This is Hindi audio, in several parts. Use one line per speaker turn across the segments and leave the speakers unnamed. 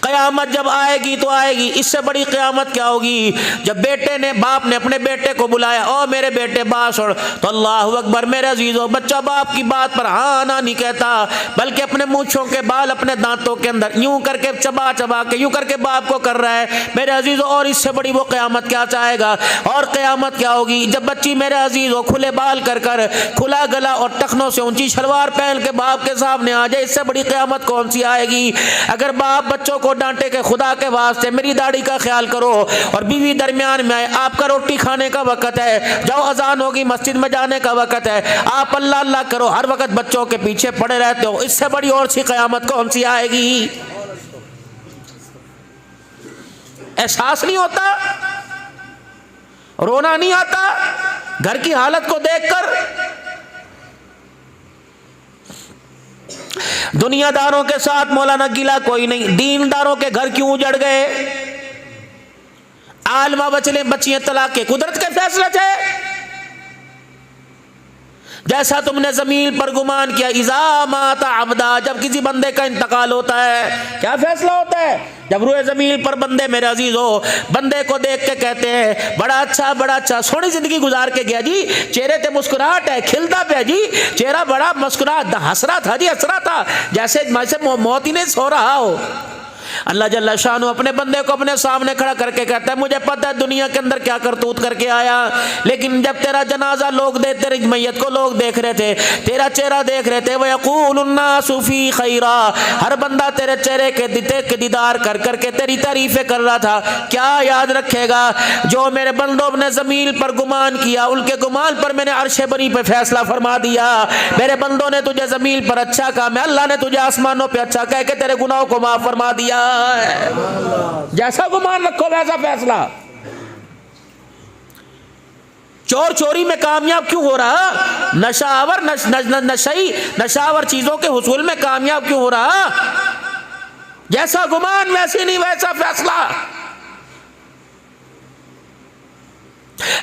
क़यामत जब आएगी तो आएगी, इससे बड़ी क़यामत क्या होगी? जब बेटे ने, बाप ने अपने बेटे को बुलाया, ओ मेरे बेटे बात सुन, तो अल्लाह अकबर मेरे अजीज़ों, बच्चा बाप की बात पर हाँ ना नहीं कहता, बल्कि अपने मूँछों के बाल अपने दांतों के अंदर यूं करके चबा चबा के यूं करके बाप को कर रहा है मेरे अजीज़ों। और इससे बड़ी वो क़यामत क्या चाहेगा? और क़यामत क्या होगी? जब बच्ची मेरे अजीज़ों खुले बाल कर कर, खुला गला और टखनों से ऊंची शलवार पहन के बाप के सामने आ जाए, इससे बड़ी क़यामत कौन सी आएगी? अगर बाप बच्चों को डांटे के खुदा के वास्ते मेरी दाढ़ी का ख्याल करो, और बीवी दरमियान में आए, आपका रोटी खाने का वक़्त है, जाओ अजान होगी, मस्जिद में जाने का वक़्त है, आप अल्लाह अल्लाह करो, हर वक्त बच्चों के पीछे पड़े रहते हो, इससे बड़ी और सी क़यामत कौन सी आएगी? एहसास नहीं होता? रोना नहीं आता घर की हालत को देखकर? दुनियादारों के साथ मौलाना गिला कोई नहीं, दीनदारों के घर क्यों उजड़ गए? आलमा बचले बच्चियां तलाक के कुदरत के फैसले थे। जैसा तुमने जमीन पर गुमान किया, इज़ा माता अब्दा, जब किसी बंदे का इंतकाल होता है क्या फैसला होता है? जब रूए जमीन पर बंदे मेरे अजीज हो, बंदे को देख के कहते हैं बड़ा अच्छा सोहनी जिंदगी गुजार के गया जी, चेहरे पे मुस्कुराहट है, खिलता पे जी चेहरा, बड़ा मुस्कुराहट, हंस रहा था जी, हंस रहा था जैसे मौत ही नहीं सो रहा हो। अल्लाह जल्ला शानु अपने बंदे को अपने सामने खड़ा करके कहता है मुझे पता है दुनिया के अंदर क्या करतूत करके आया, लेकिन जब तेरा जनाजा लोग दे, तेरी मैयत को लोग देख रहे थे, तेरा चेहरा देख रहे थे, वयक़ूलुन्नासु फ़ी खैरा, हर बंदा तेरे चेहरे के दीदार कर करके तेरी तारीफें कर रहा था। क्या याद रखेगा? जो मेरे बंदों ने ज़मीन पर गुमान किया, उनके गुमान पर मैंने अर्श बरी पे फैसला फरमा दिया। मेरे बंदों ने तुझे ज़मीन पर अच्छा कहा, मैं अल्लाह ने तुझे आसमानों पर अच्छा कह के तेरे गुनाहों को माफ़ फरमा दिया। जैसा गुमान रखो वैसा फैसला। चोर चोरी में कामयाब क्यों हो रहा? नशावर चीजों के हुसूल में कामयाब क्यों हो रहा? जैसा गुमान वैसे नहीं वैसा फैसला।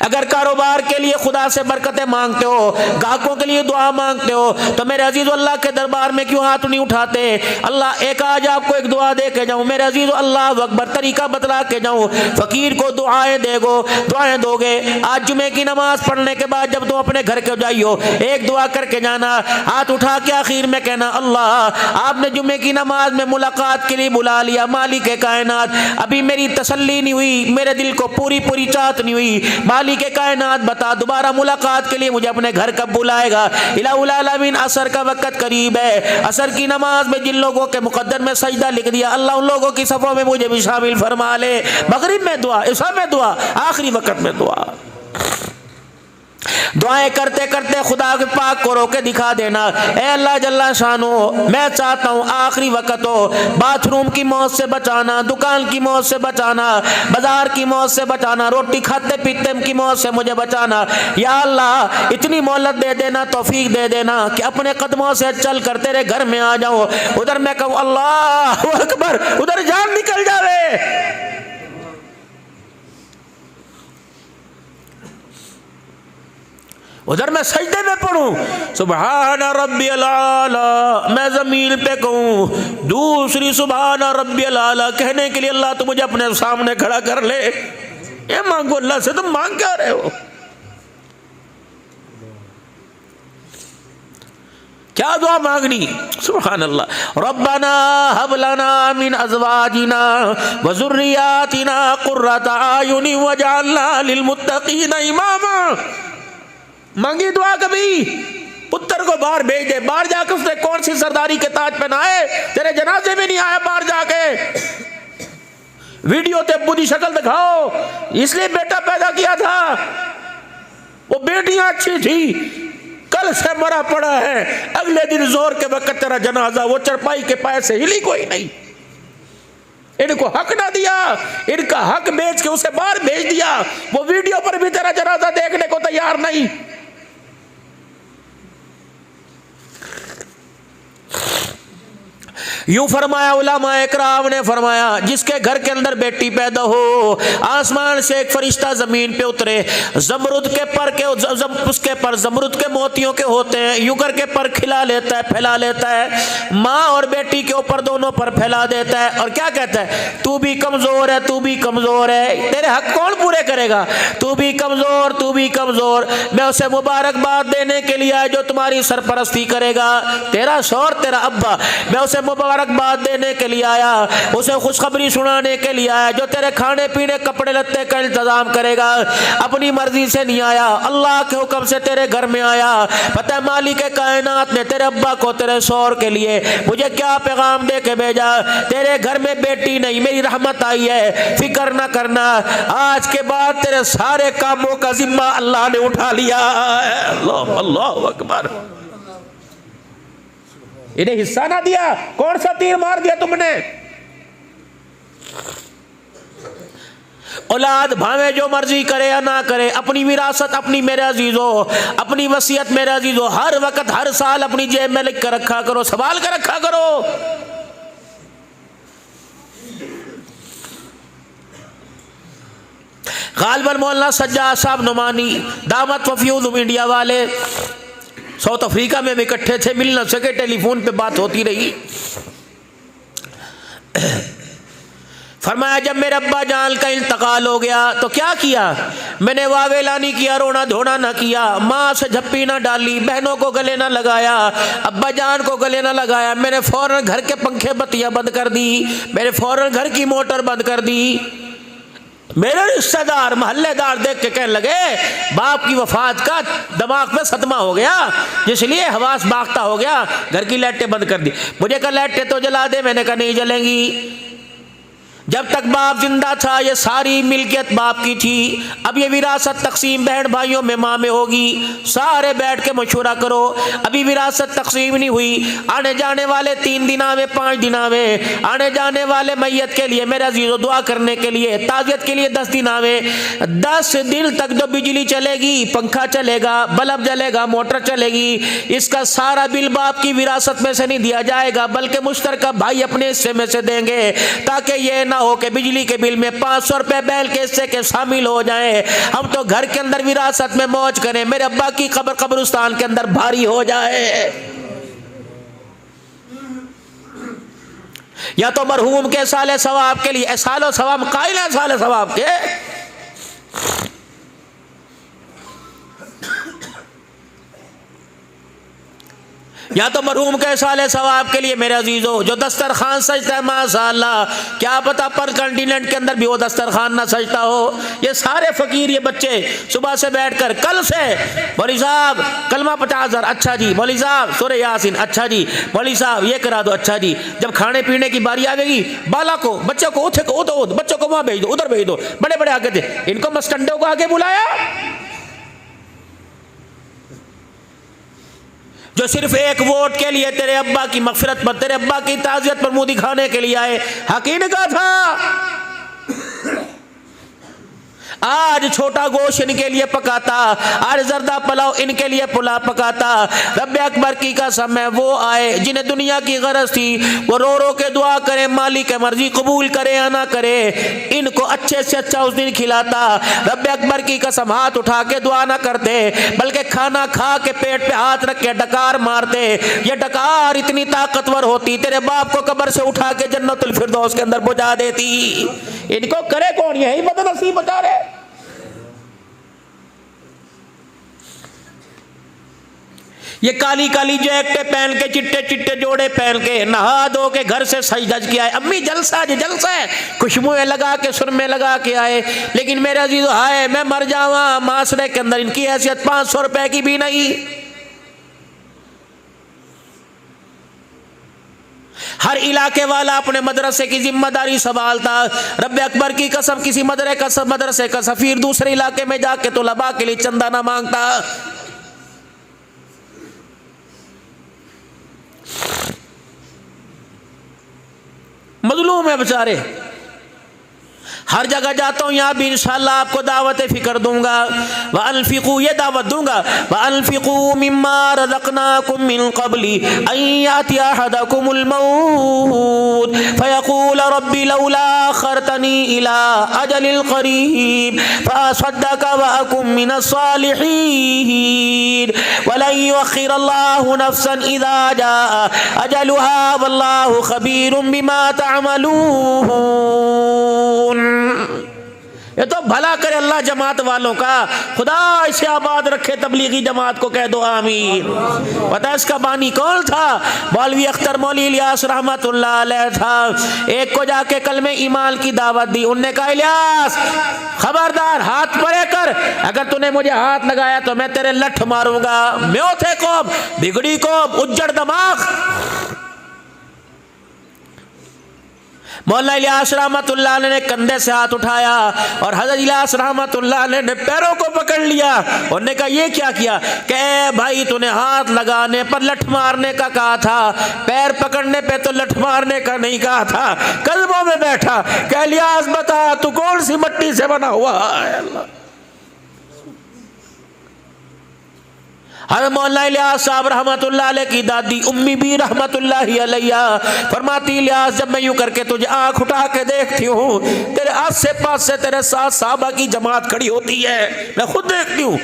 अगर कारोबार के लिए खुदा से बरकतें मांगते हो, गाहकों के लिए दुआ मांगते हो, तो मेरे अजीज अल्लाह के दरबार में क्यों हाथ नहीं उठाते? अल्लाह एक आज आपको एक दुआ दे के जाऊं मेरे अजीज, अल्लाह अकबर तरीका बतला के जाऊं, फकीर को दुआएं दोगे। आज जुमे की नमाज पढ़ने के बाद जब तुम अपने घर के जाइयो, एक दुआ करके जाना, हाथ उठा के आखिर में कहना अल्लाह आपने जुमे की नमाज में मुलाकात के लिए बुला लिया, मालिक कायनात अभी मेरी तसल्ली नहीं हुई, मेरे दिल को पूरी चाहत नहीं हुई, मालिक कायनात बता दोबारा मुलाकात के लिए मुझे अपने घर कब बुलाएगा? इलाहुल आलमीन असर का वक्त करीब है, असर की नमाज में जिन लोगों के मुकद्दर में सजदा लिख दिया, अल्लाह उन लोगों की सफ़ों में मुझे भी शामिल फरमा ले। मगरिब में दुआ, इशा में दुआ, आखिरी वक्त में दुआ। दुआएं करते करते खुदा के पाक को रोके दिखा देना, ए अल्लाह जल्ला शानो मैं चाहता हूँ आखिरी वक्त हो, बाथरूम की मौत से बचाना, दुकान की मौत से बचाना, बाजार की मौत से बचाना, रोटी खाते पीते की मौत से मुझे बचाना। या अल्लाह इतनी मोहलत दे देना, तौफीक दे देना कि अपने कदमों से चल कर तेरे घर में आ जाऊँ, उधर मैं कहूँ अल्लाह अकबर, उधर जान निकल जावे। उधर मैं सजदे में पढ़ूं सुबहान रब्बियल आला, मैं जमीन पे कहूँ दूसरी सुबहान रब्बियल आला कहने के लिए अल्लाह तो मुझे अपने सामने खड़ा कर ले। ये मांगो अल्लाह से, तुम मांग क्या रहे हो? क्या दुआ मांगनी? सुभान अल्लाह। रब्बना हब लना मिन अज़वाजिना व ज़ुर्रियातिना क़ुर्रता आयुनि वजअलना लिलमुत्तक़ीना इमामा। मांगी दुआ कभी? पुत्र को बाहर भेज दे, बाहर जाकर उसने कौन सी सरदारी के ताज पहनाए, तेरे जनाजे में नहीं आया, बाहर जाके वीडियो ते अब्बू की शक्ल दिखाओ, इसलिए बेटा पैदा किया था, वो बेटियां अच्छी थी, कल से मरा पड़ा है, अगले दिन जोर के वक्त तेरा जनाजा, वो चरपाई के पाए से हिली कोई नहीं। इनको हक ना दिया, इनका हक बेच के उसे बाहर भेज दिया, वो वीडियो पर भी तेरा जनाजा देखने को तैयार नहीं। यूं फरमाया उलमाए इकराम ने फरमाया, जिसके घर के अंदर बेटी पैदा हो, आसमान से एक फरिश्ता जमीन पे उतरे, जमरुद के पर के उसके पर जमरुद के मोतियों के होते हैं, यूं करके पर खिला लेता है, फैला लेता है, माँ और बेटी के ऊपर दोनों पर फैला देता है और क्या कहता है, तू भी कमजोर है, तू भी कमजोर है, तेरे हक कौन पूरे करेगा, तू भी कमजोर, तू भी कमजोर, मैं उसे मुबारकबाद देने के लिए आया जो तुम्हारी सरपरस्ती करेगा, तेरा शौहर तेरा अब्बा, मैं उसे मुबारकबाद देने के लिए आया, उसे खुशखबरी सुनाने के लिए आया जो तेरे खाने पीने कपड़े लत्ते का इंतजाम करेगा, अपनी मर्जी से नहीं आया, अल्लाह के हुक्म से तेरे घर में आया। पता है मालिक कायनात ने तेरे अब्बा को तेरे शौहर के लिए मुझे क्या पैगाम दे के भेजा, तेरे घर में बेटी नहीं, मेरी रहमत आई है, फिक्र ना करना, आज के बाद तेरे सारे कामों का जिम्मा अल्लाह ने उठा लिया। अल्लाह अल्लाह अकबर। इन्हें हिस्सा ना दिया, कौन सा तीर मार दिया तुमने। औलाद भावे जो मर्जी करे या ना करे, अपनी विरासत अपनी मेरे अजीजो, अपनी वसीयत मेरे अजीजो, हर वक्त हर साल अपनी जेब में लिख कर रखा करो, संभाल कर रखा करो। गालिबन मौलाना सज्जाद साहब नुमानी दामत वफयूद इंडिया वाले साउथ अफ्रीका में इकट्ठे थे, मिल न सके, टेलीफोन पे बात होती रही। फरमाया जब मेरे अब्बा जान का इंतकाल हो गया तो क्या किया, मैंने वावेला नहीं किया, रोना धोना ना किया, माँ से झप्पी ना डाली, बहनों को गले ना लगाया, अब्बा जान को गले ना लगाया, मैंने फौरन घर के पंखे बत्तियां बंद कर दी, मैंने फौरन घर की मोटर बंद कर दी। मेरे रिश्तेदार मोहल्लेदार देख के कहने लगे बाप की वफात का दिमाग में सदमा हो गया, इसलिए हवास बाख्ता हो गया, घर की लाइटें बंद कर दी। मुझे कहा लाइटें तो जला दे, मैंने कहा नहीं जलेंगी। जब तक बाप जिंदा था ये सारी मिल्कियत बाप की थी, अब ये विरासत तकसीम बहन भाइयों में माँ में होगी, सारे बैठ के मशवरा करो, अभी विरासत तकसीम नहीं हुई, आने जाने वाले 3 दिना में 5 दिना में, आने जाने वाले मैयत के लिए मेरा अजीज़ो दुआ करने के लिए, ताज़ियत के लिए 10 दिना में, 10 दिन तक जो बिजली चलेगी, पंखा चलेगा, बल्ब जलेगा, मोटर चलेगी, इसका सारा बिल बाप की विरासत में से नहीं दिया जाएगा, बल्कि मुश्तरका भाई अपने हिस्से में से देंगे, ताकि ये ना हो कि बिजली के बिल में 500 रुपए बैल के हिस्से के शामिल हो जाए, हम तो घर के अंदर विरासत में मौज करें, मेरे अब्बा की कब्र कब्रिस्तान के अंदर भारी हो जाए। या तो मरहूम के साले सवाब के लिए, सालो सवाब कायला साले सवाब के, या तो मरहूम के साले सवाब के लिए मेरे अजीजों जो दस्तरखान सजता है माशाअल्लाह, क्या पता पर कंटिनेंट के अंदर भी वो दस्तरखान ना सजता हो। ये सारे फकीर ये बच्चे सुबह से बैठकर कल से मौलवी साहब कलमा 50,000 अच्छा जी, मौलवी साहब सूरह यासीन अच्छा जी, मौलवी साहब ये करा दो अच्छा जी। जब खाने पीने की बारी आवेगी बाला को बच्चों को उठे को उधर, बच्चों को वहां भेज दो, उधर भेज दो, बड़े बड़े आगे थे, इनको मस्टंडों को आगे बुलाया जो सिर्फ एक वोट के लिए तेरे अब्बा की मगफिरत पर, तेरे अब्बा की ताज़ियत पर मुंह दिखाने के लिए आए। हकीम का था आज छोटा गोश्त इनके लिए पकाता, आज जर्दा पुलाव इनके लिए पुलाव पकाता। रब्बे अकबर की कसम है वो आए जिन्हें दुनिया की गरज थी, वो रो रो के दुआ करे मालिक मर्जी कबूल करे या ना करे, इनको अच्छे से अच्छा उस दिन खिलाता। रब्बे अकबर की कसम हाथ उठा के दुआ ना करते, बल्कि खाना खा के पेट पे हाथ रख के डकार मारते। ये डकार इतनी ताकतवर होती तेरे बाप को कब्र से उठा के जन्नतुल फिरदौस के अंदर पहुंचा देती। इनको करे कौन, यही बदनसीब बता रहे। ये काली काली जैकेटें पहन के, चिट्टे चिट्टे जोड़े पहन के, नहा धो के घर से सज धज के आए, अम्मी जलसा जी जलसा है, खुशबुएं लगा के सुरमे लगा के आए। लेकिन मेरे अजीज़ो हाय मैं मर जावा, माशरे के अंदर इनकी हैसियत 500 रुपए की भी नहीं। हर इलाके वाला अपने मदरसे की जिम्मेदारी संभालता। रब्बे अकबर की कसम किसी मदरसे का सफीर दूसरे इलाके में जाके तुलबा के लिए चंदा ना मांगता। मजलूम है बेचारे, हर जगह जाता हूँ, यहाँ भी इंशाल्लाह आपको दावत फ़िक्र दूंगा। व अनफ़िक़ू, ये दावत दूंगा। व अनफ़िक़ू मिम्मा रज़क़नाकुम मिन क़ब्ली अन यातिया अहदकुमुल मौत फ़यक़ूल रब्बी लौला अख़रतनी इला अजलिल क़रीब फ़असद्दक़ व अकुम मिनस सालिहीन वलन युअख़्ख़िरल्लाहु नफ़्सन इज़ा जाअ अजलुहा वल्लाहु ख़बीरुम बिमा तअमलून। ये तो भला करे अल्लाह जमात वालों का, खुदा इसे आबाद रखे। तबलीगी जमात को कह दो आमीन। पता है इसका बानी कौन था? मौलवी अख्तर मौली इलियास रहमतुल्लाह अलैह था। एक को जाके कलमे ईमान की दावत दी। उनने कहा इलियास खबरदार, हाथ परे कर, अगर तूने मुझे हाथ लगाया तो मैं तेरे लठ मारूंगा। म्यों थे कौम, बिगड़ी कौम, उज्जड़ दिमाग। मौलाना इलियास रहमतुल्लाह अलैह ने कंधे से हाथ उठाया और हज़रत इलियास रहमतुल्लाह अलैह ने पैरों को पकड़ लिया। उन्होंने कहा ये क्या किया? कहे भाई तूने हाथ लगाने पर लठ मारने का कहा था, पैर पकड़ने पे तो लठ मारने का नहीं कहा था। कदमों में बैठा। कह इलियास बता तू कौन सी मिट्टी से बना हुआ है? अल्लाह। हज़रत मौलाना इलियास साहब रहमतुल्लाह अलैह की दादी उम्मी भी रहमतुल्लाह अलैहा फरमाती, इलियास जब मैं यूं करके तुझे आंख उठा के देखती हूँ, तेरे आसे पास से तेरे साथ साहबा की जमात खड़ी होती है, मैं खुद देखती हूँ।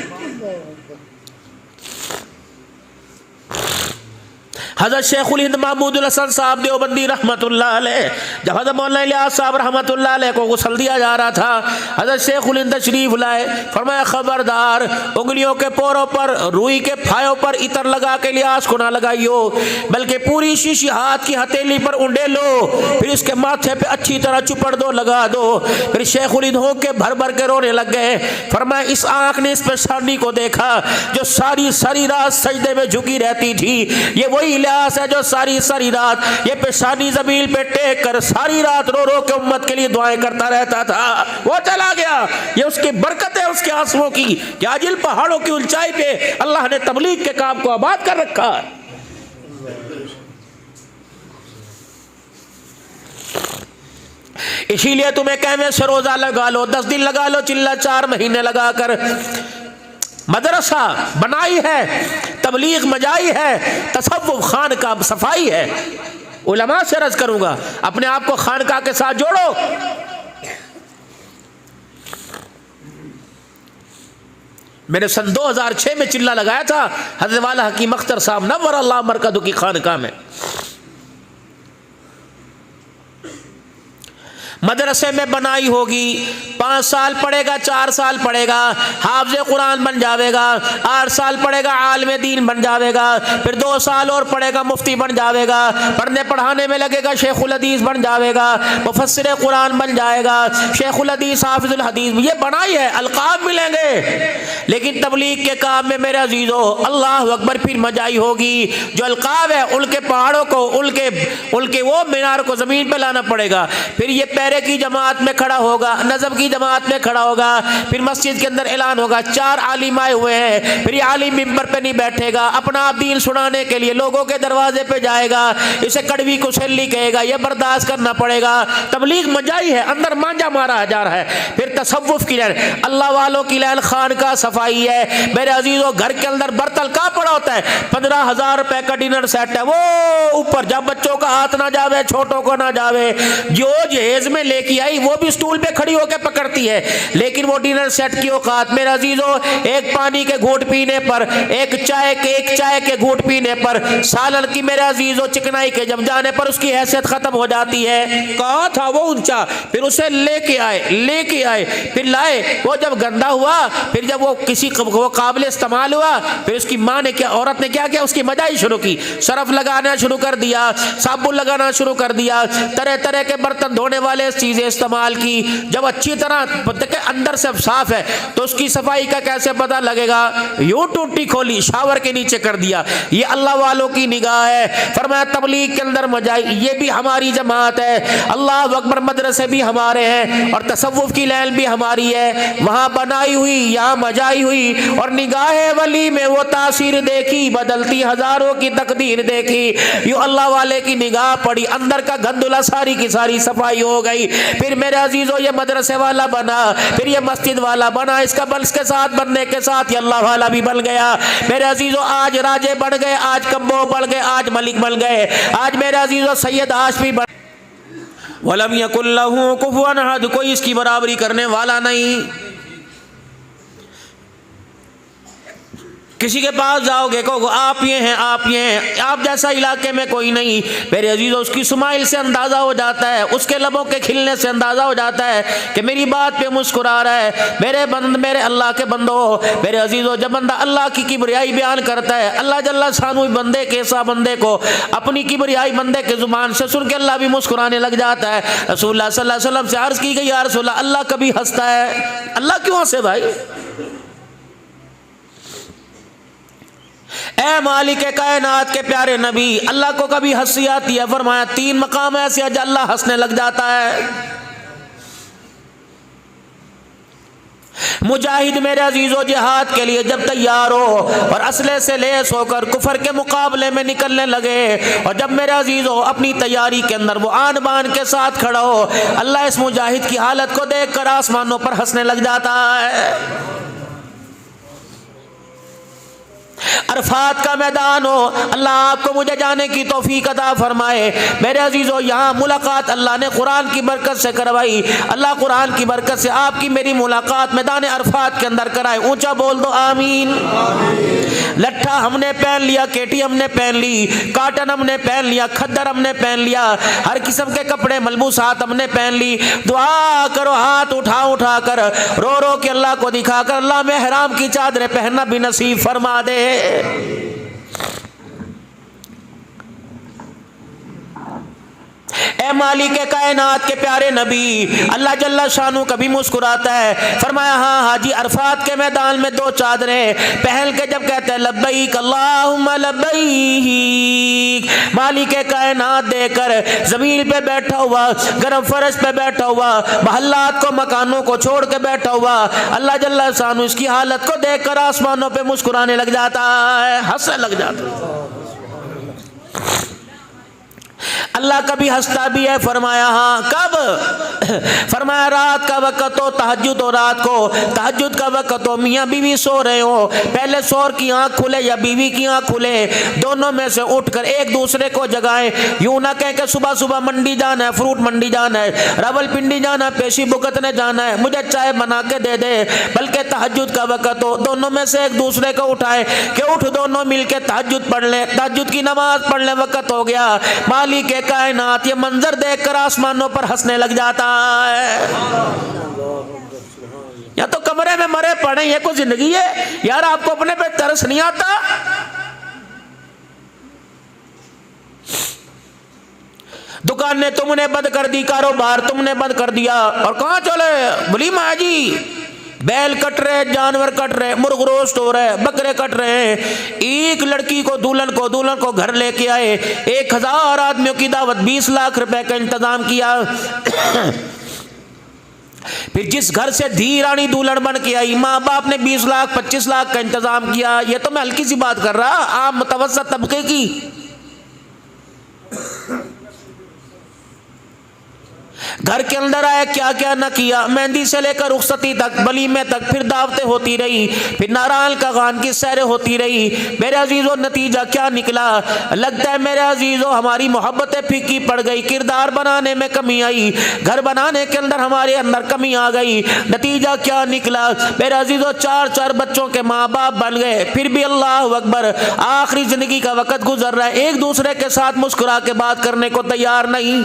हज़रत शेखुल हिंद महमूदुल हसन साहब देवबंदी रहमतुल्लाह अलैह, जब हज़रत मौलाना इलियास साहब रहमतुल्लाह अलैह को गुस्ल दिया जा रहा था, हज़रत शेखुल हिंद तशरीफ लाए। फरमाया खबरदार, उंगलियों के पोरों पर, रुई के फायों पर इतर लगा के इलियास को ना लगाइयो, बल्कि पूरी शीशी हाथ की हथेली पर उंडे लो, फिर इसके माथे पे अच्छी तरह चुपड़ दो, लगा दो। फिर शेखुल हिंद हो के भर भर के रोने लग गए। फरमाया इस आँख ने इस पेशानी को देखा जो सारी सारी रात सजदे में झुकी रहती थी। ये वही इलियास है जो सारी सारी रात ये पेशानी जमीन पे टेक कर सारी रात रो रो के उम्मत के लिए दुआएं करता रहता था। वो चला गया, ये उसकी बरकत है उसके आंसुओं की कि आज इन पहाड़ों की ऊंचाई पे अल्लाह ने तबलीग के काम को आबाद कर रखा। इसीलिए तुम्हें कहने से रोजा लगा लो, 10 दिन लगा लो, चिल्ला 4 महीने लगा कर मदरसा बनाई है, तबलीग मजाई है, तसव्वुफ खान का सफाई है। उलमा से अर्ज करूंगा अपने आप को खानका के साथ जोड़ो। मैंने सन 2006 में चिल्ला लगाया था हज़रत वाला हकीम अख्तर साहब नव्वर अल्लाह मरकज़हु की खानका में। मदरसे में बनाई होगी, 5 साल पढ़ेगा, 4 साल पढ़ेगा, हाफ़िज़ कुरान बन जाएगा, 8 साल पढ़ेगा, आलिम दीन बन जाएगा, फिर 2 साल और पढ़ेगा, मुफ्ती बन जाएगा, पढ़ने पढ़ाने में लगेगा, शेखुल हदीस बन जाएगा, मुफस्सिर कुरान बन जाएगा, शेखुल हदीस, हाफिजुल हदीस। ये बनाई है, अलकाब मिलेंगे। लेकिन तबलीग के काम में मेरे अजीज़ों अल्लाह अकबर फिर मजाई होगी। जो अलकाब है उनके पहाड़ों को, उनके वो मीनार को ज़मीन पर लाना पड़ेगा। फिर ये पैरे की जमात में खड़ा होगा, नज़ब की जमात में खड़ा होगा, फिर मस्जिद के अंदर ऐलान होगा 4 आलिम आए हुए हैं। फिर ये आलिम मिंबर पे नहीं बैठेगा, अपना दीन सुनाने के लिए लोगों के दरवाजे पे जाएगा, इसे कड़वी कुसैली कहेगा, ये बर्दाश्त करना पड़ेगा। तबलीग मजाई है, अंदर मांझा मारा जा रहा है। फिर तसव्वुफ की लाइन, अल्लाह वालों की लाइन, खान का सफाई है। मेरे अजीजों घर के अंदर बर्तन कहाँ पड़ा होता है? 15,000 रुपए का डिनर सेट है, वो ऊपर जब बच्चों का हाथ ना जावे, छोटों को ना जावे, जो जहेज में लेके आई वो भी स्टूल पे खड़ी होकर पकड़ती है। लेकिन वो डिनर सेट की औकात मेरे अजीजों, एक पानी के घूंट पीने पर, एक चाय के घूंट पीने पर, सालन की मेरे अजीजों चिकनाई के जम जाने पर उसकी हैसियत खत्म हो जाती है। कहाँ था वो ऊंचा? फिर उसे लेके आए, फिर लाए, वो जब गंदा हुआ, फिर जब वो किसी वो काबिल इस्तेमाल हुआ, फिर उसकी माँ ने क्या, औरत ने क्या किया, उसकी मजाई शुरू की, सरफ लगाना शुरू कर दिया, साबुन लगाना शुरू कर दिया, तरह तरह के बर्तन धोने वाले चीजें इस्तेमाल की। जब अच्छी तरह अंदर से साफ है तो उसकी सफाई का कैसे पता लगेगा? यूं टूटी खोली, शावर के नीचे कर दिया। ये अल्लाह वालों की निगाह है। फरमाया तबलीग के अंदर मजाई, ये भी हमारी जमात है। अल्लाह अकबर मदरसे भी हमारे हैं और तसव्वुफ की लाइन भी हमारी है। वहां बनाई हुई, यहाँ मजाई हुई, और निगाह वली में वो तासीर देखी, बदलती हजारों की तकदीर देखी। यूं अल्लाह वाले की निगाह पड़ी, अंदर का गंदुला सारी की सारी सफाई हो गई। गई। फिर मेरे अजीजों ये मदरसे वाला बना, फिर ये मस्जिद वाला बना, इसका बल के साथ बनने के साथ ये अल्लाह वाला भी बन गया। मेरे अजीजों आज राजे बन गए, आज कम्बो बन गए, आज मलिक बन गए, आज मेरे अजीजों सैयद हाशमी बन। वलम यकुल लहू कुफुवन अहद, कोई इसकी बराबरी करने वाला नहीं। किसी के पास जाओगे कहोगे आप ये हैं, आप ये हैं, आप जैसा इलाके में कोई नहीं। मेरे अजीजों उसकी स्माइल से अंदाज़ा हो जाता है, उसके लबों के खिलने से अंदाज़ा हो जाता है कि मेरी बात पे मुस्कुरा रहा है। मेरे अल्लाह के बंदो, मेरे अजीजों, जब बंदा अल्लाह की किबरियाई बयान करता है, अल्लाह जल्ला शानु बंदे के ऐसा बंदे को अपनी किबरियाई बंदे के ज़ुबान से सुन के अल्लाह भी मुस्कुराने लग जाता है। रसूलुल्लाह सल्लल्लाहु अलैहि वसल्लम से अर्ज़ की गई, या रसूलल्लाह अल्लाह कभी हंसता है? अल्लाह क्यों हंसे भाई? ए मालिक कायनात के प्यारे नबी, अल्लाह को कभी हंसी आती है? फरमाया 3 मकाम ऐसे है अल्लाह हंसने लग जाता है। मुजाहिद मेरे अजीजों जिहाद के लिए जब तैयार हो और असले से लेस होकर कुफर के मुकाबले में निकलने लगे, और जब मेरे अजीजों अपनी तैयारी के अंदर वो आन बान के साथ खड़ा हो, अल्लाह इस मुजाहिद की हालत को देखकर आसमानों पर हंसने लग जाता है। अरफात का मैदान हो, अल्लाह आपको मुझे जाने की तौफीक अता फरमाए। मेरे अजीजों यहाँ मुलाकात अल्लाह ने कुरान की बरकत से करवाई। अल्लाह कुरान की बरकत से आपकी मेरी मुलाकात मैदान अरफात के अंदर कराए। ऊंचा बोल दो आमीन। लट्ठा हमने पहन लिया, केटी हमने पहन ली, काटन हमने पहन लिया, खद्दर हमने पहन लिया, हर किस्म के कपड़े मलबूसात हमने पहन ली। दुआ करो हाथ उठा उठा कर, रो रो के अल्लाह को दिखा कर, अल्लाह में हराम की चादरें पहनना भी नसीब फरमा दे। ए मालिक कायनात के प्यारे नबी, अल्लाह जल्ला शानू कभी मुस्कुराता है। फरमाया हाँ हाजी, अरफात के मैदान में 2 चादरें पहन के जब कहते हैं लब्बैक अल्लाहुम्मा लब्बैक, मालिक कायनात देकर जमीन पे बैठा हुआ, गर्म फर्श पे बैठा हुआ, महल्लात को मकानों को छोड़ के बैठा हुआ, अल्लाह जल्ला शानू इसकी हालत को देखकर आसमानों पे मुस्कुराने लग जाता है, हंसने लग जाता है। अल्लाह कभी हंसता भी है। फरमाया हाँ कब? फरमाया रात का वक़्त हो, तहज्जुद हो, रात को तहज्जुद का वक़्त हो, मियाँ बीवी सो रहे हो, पहले शौहर की आँख खुले या बीवी की आँख खुले, दोनों में से उठकर एक दूसरे को जगाएं। यूँ ना कह के सुबह सुबह मंडी जाना है, फ्रूट मंडी जाना है, रावलपिंडी जाना है, पेशी भुगतने जाना है, मुझे चाय बना के दे दे, बल्कि तहज्जुद का वक़्त हो, दोनों में से एक दूसरे को उठाए कि उठ, दोनों मिल के तहज्जुद पढ़ लें, तहज्जुद की नमाज पढ़ लें, वक़्त हो गया। मालिक कायनात ये मंजर देखकर आसमानों पर हंसने लग जाता है। या तो कमरे में मरे पड़े, ये कोई जिंदगी है यार? आपको अपने पे तरस नहीं आता? दुकानें तुमने बंद कर दी, कारोबार तुमने बंद कर दिया, और कहाँ चले? बोली माँ जी बैल कट रहे, जानवर कट रहे, मुर्ग रोस्ट हो रहे, बकरे कट रहे हैं। एक लड़की को दुल्हन को घर लेके आए, 1000 आदमियों की दावत, 20 लाख रुपए का इंतजाम किया। फिर जिस घर से धी रानी दुल्हन बन के आई, माँ बाप ने 20 लाख 25 लाख का इंतजाम किया। ये तो मैं हल्की सी बात कर रहा, आम मुतवस्सित तबके की। घर के अंदर आया, क्या क्या न किया, मेहंदी से लेकर रुखसती तक, वलीमे तक, फिर दावतें होती रही, फिर नारायण का खान की सैरें होती रही। मेरे अजीजों नतीजा क्या निकला? लगता है मेरे अजीजों हमारी मोहब्बतें फीकी पड़ गई, किरदार बनाने में कमी आई, घर बनाने के अंदर हमारे अंदर कमी आ गई। नतीजा क्या निकला? मेरे अजीजों 4 बच्चों के माँ बाप बन गए, फिर भी अल्लाह अकबर आखिरी जिंदगी का वक़्त गुजर रहा है, एक दूसरे के साथ मुस्कुरा के बात करने को तैयार नहीं।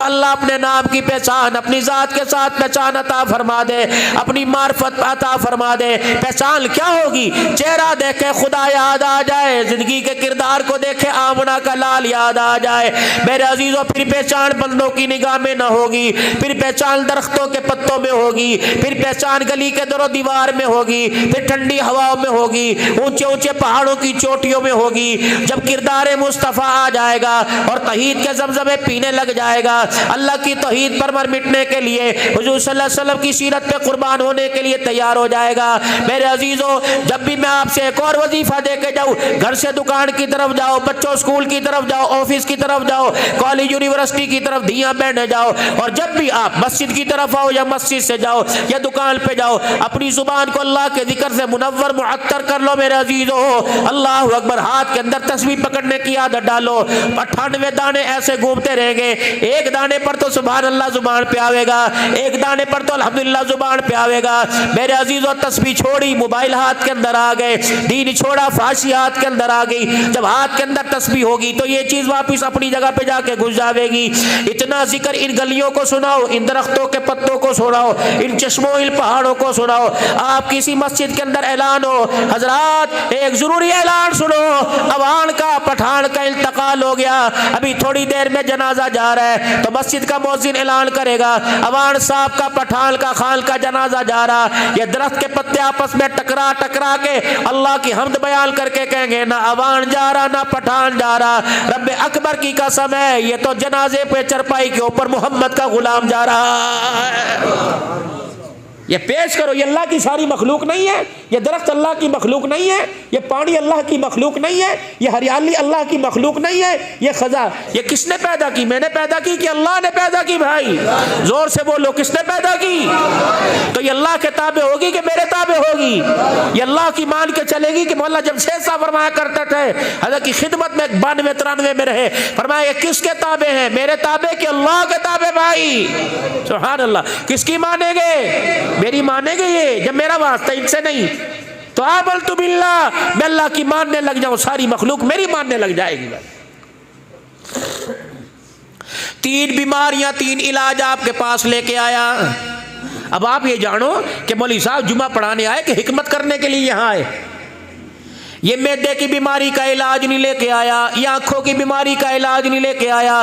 अल्लाह अपने नाम की पहचान, अपनी जात के साथ पहचान अता फरमा दे, अपनी मार्फत अता फरमा दे। पहचान क्या होगी? चेहरा देखे खुदा याद आ जाए, जिंदगी के किरदार को देखे आमना का लाल याद आ जाए। मेरे अजीजों फिर पहचान बंदों की निगाह में न होगी, फिर पहचान दरख्तों के पत्तों में होगी, फिर पहचान गली के दरो दीवार में होगी, फिर ठंडी हवाओं में होगी, ऊंचे ऊंचे पहाड़ों की चोटियों में होगी। जब किरदार मुस्तफ़ा आ जाएगा और तहीद के ज़मज़मे पीने लग जाएगा, अल्लाह की तौहीद पर मर मिटने के लिए, हुजूर सल्लल्लाहु अलैहि वसल्लम की सीरत पे कुर्बान होने के लिए तैयार हो जाएगा। मेरे अजीजों, जब भी मैं आपसे एक और वजीफा दे के जाऊँ, घर से दुकान की तरफ जाओ, बच्चों स्कूल की तरफ जाओ, ऑफिस की तरफ जाओ, कॉलेज यूनिवर्सिटी की तरफ धियां बैठने जाओ, और जब भी आप मस्जिद की तरफ आओ या मस्जिद से जाओ या दुकान पे जाओ, अपनी जुबान को अल्लाह के जिक्र से मुनव्वर मुअत्तर कर लो। मेरे अजीजों, अल्लाह अकबर, हाथ के अंदर तस्बीह पकड़ने की आदत डालो। 98 दाने ऐसे घूमते रहेंगे, एक दाने पर तो सुभान अल्लाह जुबान पे आवेगा, एक दाने पर तो अल्हम्दुलिल्लाह जुबान पे आवेगा। मेरे अजीजों, तस्बीह छोड़ी, मोबाइल हाथ के अंदर आ गए, दीन छोड़ा, फाशी हाथ के अंदर आ गई। जब हाथ के अंदर तस्बीह होगी तो ये चीज वापस अपनी जगह पे जाके घुस जाएगी। इतना जिक्र इन गलियों को सुनाओ, इन दरख्तों के पत्तों को सुनाओ, इन चश्मों, इन पहाड़ों को सुनाओ। आप किसी मस्जिद के अंदर ऐलान हो, हजरात एक जरूरी ऐलान सुनो, अवान का पठान का इंतकाल हो गया, अभी थोड़ी देर में जनाजा जा रहा है, तो मस्जिद का मौजिन ऐलान करेगा, अवान साहब का, पठान का, खान का जनाजा जा रहा। ये दरख्त के पत्ते आपस में टकरा टकरा के अल्लाह की हमद बयान करके कहेंगे, ना अवान जा रहा ना पठान जा रहा, रब्बे अकबर की कसम है, ये तो जनाजे पे चरपाई के ऊपर मोहम्मद का गुलाम जा रहा है। ये पेश करो, ये अल्लाह की सारी मखलूक नहीं है, ये दरख्त अल्लाह की मखलूक नहीं है, ये पानी अल्लाह की मखलूक नहीं है, ये हरियाली अल्लाह की मखलूक नहीं है, ये खजा ये किसने पैदा की? मैंने पैदा की कि अल्लाह ने पैदा की? भाई जोर से बोलो, किसने पैदा की? तो ये अल्लाह के ताबे होगी कि मेरे ताबे होगी? ये अल्लाह की मान के चलेगी कि मौला जमशेद साहब फरमाया करते थे, हज़रत की खिदमत में 92-93 में रहे, फरमाया ये किसके ताबे हैं? मेरे ताबे कि अल्लाह के ताबे? भाई सुभान अल्लाह, किसकी मानेंगे? मेरी मानेंगे ये, जब मेरा वास्ता इनसे नहीं। तो आबल तु बिल्लाह, मैं अल्लाह की मानने लग जाऊं, सारी मखलूक मेरी मानने लग जाएगी। 3 बीमारियां, 3 इलाज आपके पास लेके आया। अब आप ये जानो कि मौलवी साहब जुमा पढ़ाने आए कि हिकमत करने के लिए यहां आए। ये मैदे की बीमारी का इलाज नहीं लेके आया, ये आंखों की बीमारी का इलाज नहीं लेके आया,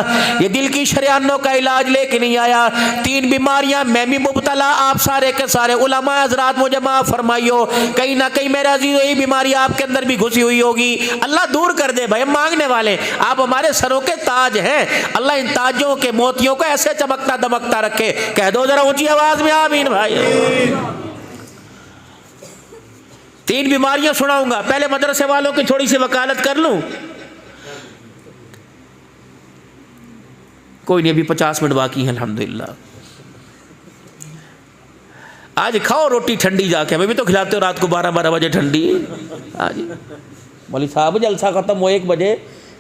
ये दिल की शरियानों का इलाज लेके नहीं आया। 3 बीमारियां मैं भी मुब्तला, आप सारे के सारे उलमा हजरात मुझे माफ फरमाइयो, कहीं ना कहीं मेरा अजीज यही बीमारी आपके अंदर भी घुसी हुई होगी। अल्लाह दूर कर दे भाई, हम मांगने वाले, आप हमारे सरों के ताज हैं, अल्लाह इन ताजों के मोतियों को ऐसे चमकता दमकता रखे। कह दो जरा ऊंची आवाज में आमीन भाई। 3 बीमारियां सुनाऊंगा, पहले मदरसे वालों की थोड़ी सी वकालत कर लूं। कोई नहीं, अभी 50 मिनट बाकी हैं अल्हम्दुलिल्लाह। आज खाओ रोटी ठंडी जाके, हमें भी तो खिलाते हो रात को 12-12 बजे ठंडी। आज मौलवी साहब जलसा खत्म हो 1 बजे,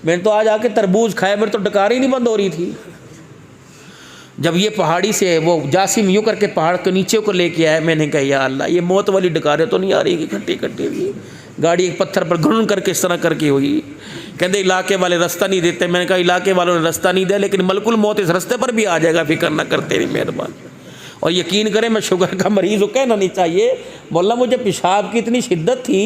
मैंने तो आज आके तरबूज खाया, मेरी तो डकार ही नहीं बंद हो रही थी। जब ये पहाड़ी से वो जासिम यूँ करके पहाड़ के नीचे को लेके आया, मैंने कहा या अल्लाह, ये मौत वाली डकारें तो नहीं आ रही कि खट्टी खट्टी हुई गाड़ी एक पत्थर पर घुन करके इस तरह करके हुई। कहते इलाके वाले रास्ता नहीं देते, मैंने कहा इलाके वालों ने रास्ता नहीं दिया, लेकिन मलकुल मौत इस रास्ते पर भी आ जाएगा, फिक्र ना करते नहीं मेहरबान। और यकीन करें मैं शुगर का मरीज़ हूँ, कहना नहीं चाहिए, बोला मुझे पेशाब की इतनी शिद्दत थी,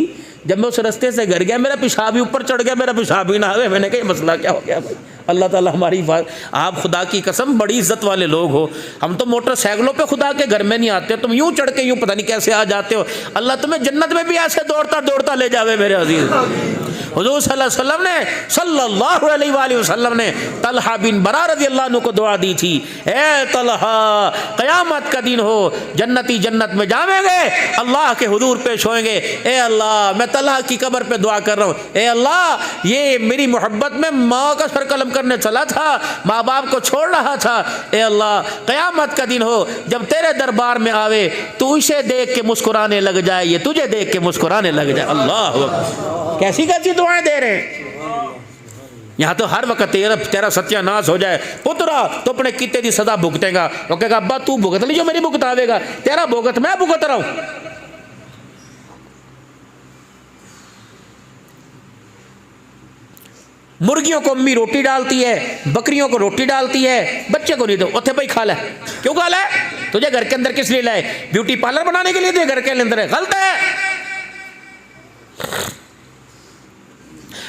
जब मैं उस रास्ते से घर गया मेरा पेशाब भी ऊपर चढ़ गया, मेरा पेशाब ही ना आवे। मैंने कहा मसला क्या हो गया भाई? अल्लाह ताला हमारी बात, आप खुदा की कसम बड़ी इज्जत वाले लोग हो, हम तो मोटरसाइकिलों पे खुदा के घर में नहीं आते, तुम यूं चढ़ के यूं पता नहीं कैसे आ जाते हो। अल्लाह तुम्हें जन्नत में भी ऐसे दौड़ता दौड़ता ले जावे मेरे अजीज। हुजूर सल्लल्लाहु अलैहि वसल्लम ने तलहा बिन बरा रज़ी अल्लाह अन्हु को दुआ दी थी, ए तलहा क़यामत का दिन हो, जन्नती जन्नत में जावेंगे, अल्लाह के हुजूर पेश होएंगे, ए अल्लाह मैं तलहा की कब्र पे दुआ कर रहा हूँ, ए अल्लाह ये मेरी मोहब्बत में माँ का सर कलम करने चला था, माँ बाप को छोड़ रहा था, ए अल्लाह क़यामत का दिन हो जब तेरे दरबार में आवे, तू इसे देख के मुस्कुराने लग जाए, ये तुझे देख के मुस्कुराने लग जाए। अल्लाह कैसी कैसी दुआएं दे रहे हैं। यहाँ तो हर वक्त तेरा सत्यानाश हो जाए, पुत्रा तो अपने किते की सजा भुगतेगा, वो कहेगा अब्बा तू भुगत ली जो मेरी भुगतावेगा, तेरा भुगत मैं भुगत रहा हूँ। मुर्गियों को अम्मी रोटी डालती है, बकरियों को रोटी डालती है, बच्चे को नहीं दो, उत्थे भाई खा ले। क्यों खा ले? तुझे घर के अंदर किस लिए लाए? ब्यूटी पार्लर बनाने के लिए तुझे घर के अंदर है? गलत है।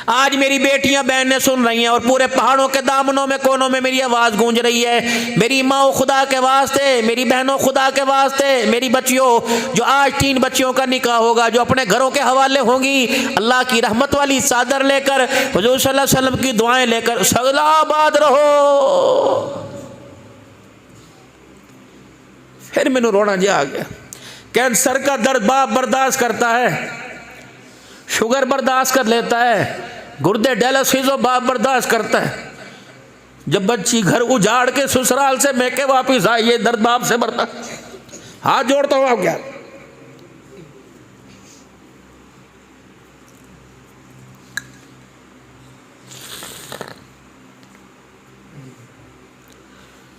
आज मेरी बेटियां बहनें सुन रही हैं और पूरे पहाड़ों के दामनों में कोनों में मेरी आवाज़ गूंज रही है, मेरी माओ खुदा के वास्ते, मेरी बहनों खुदा के वास्ते, मेरी बच्चियों जो आज 3 बच्चियों का निकाह होगा, जो अपने घरों के हवाले होंगी, अल्लाह की रहमत वाली चादर लेकर, हुजूर सल्लल्लाहु अलैहि वसल्लम की दुआएं लेकर सलाबाद रहो। फिर मैंने रोना जा आ गया। कैंसर का दर्द बाप बर्दाश्त करता है, शुगर बर्दाश्त कर लेता है, गुर्दे डायलिसिस बाप बर्दाश्त करता है। जब बच्ची घर उजाड़ के ससुराल से मैके वापिस आई, ये दर्द बाप से बर्दाश्त। हाथ जोड़ता हूं आप क्या?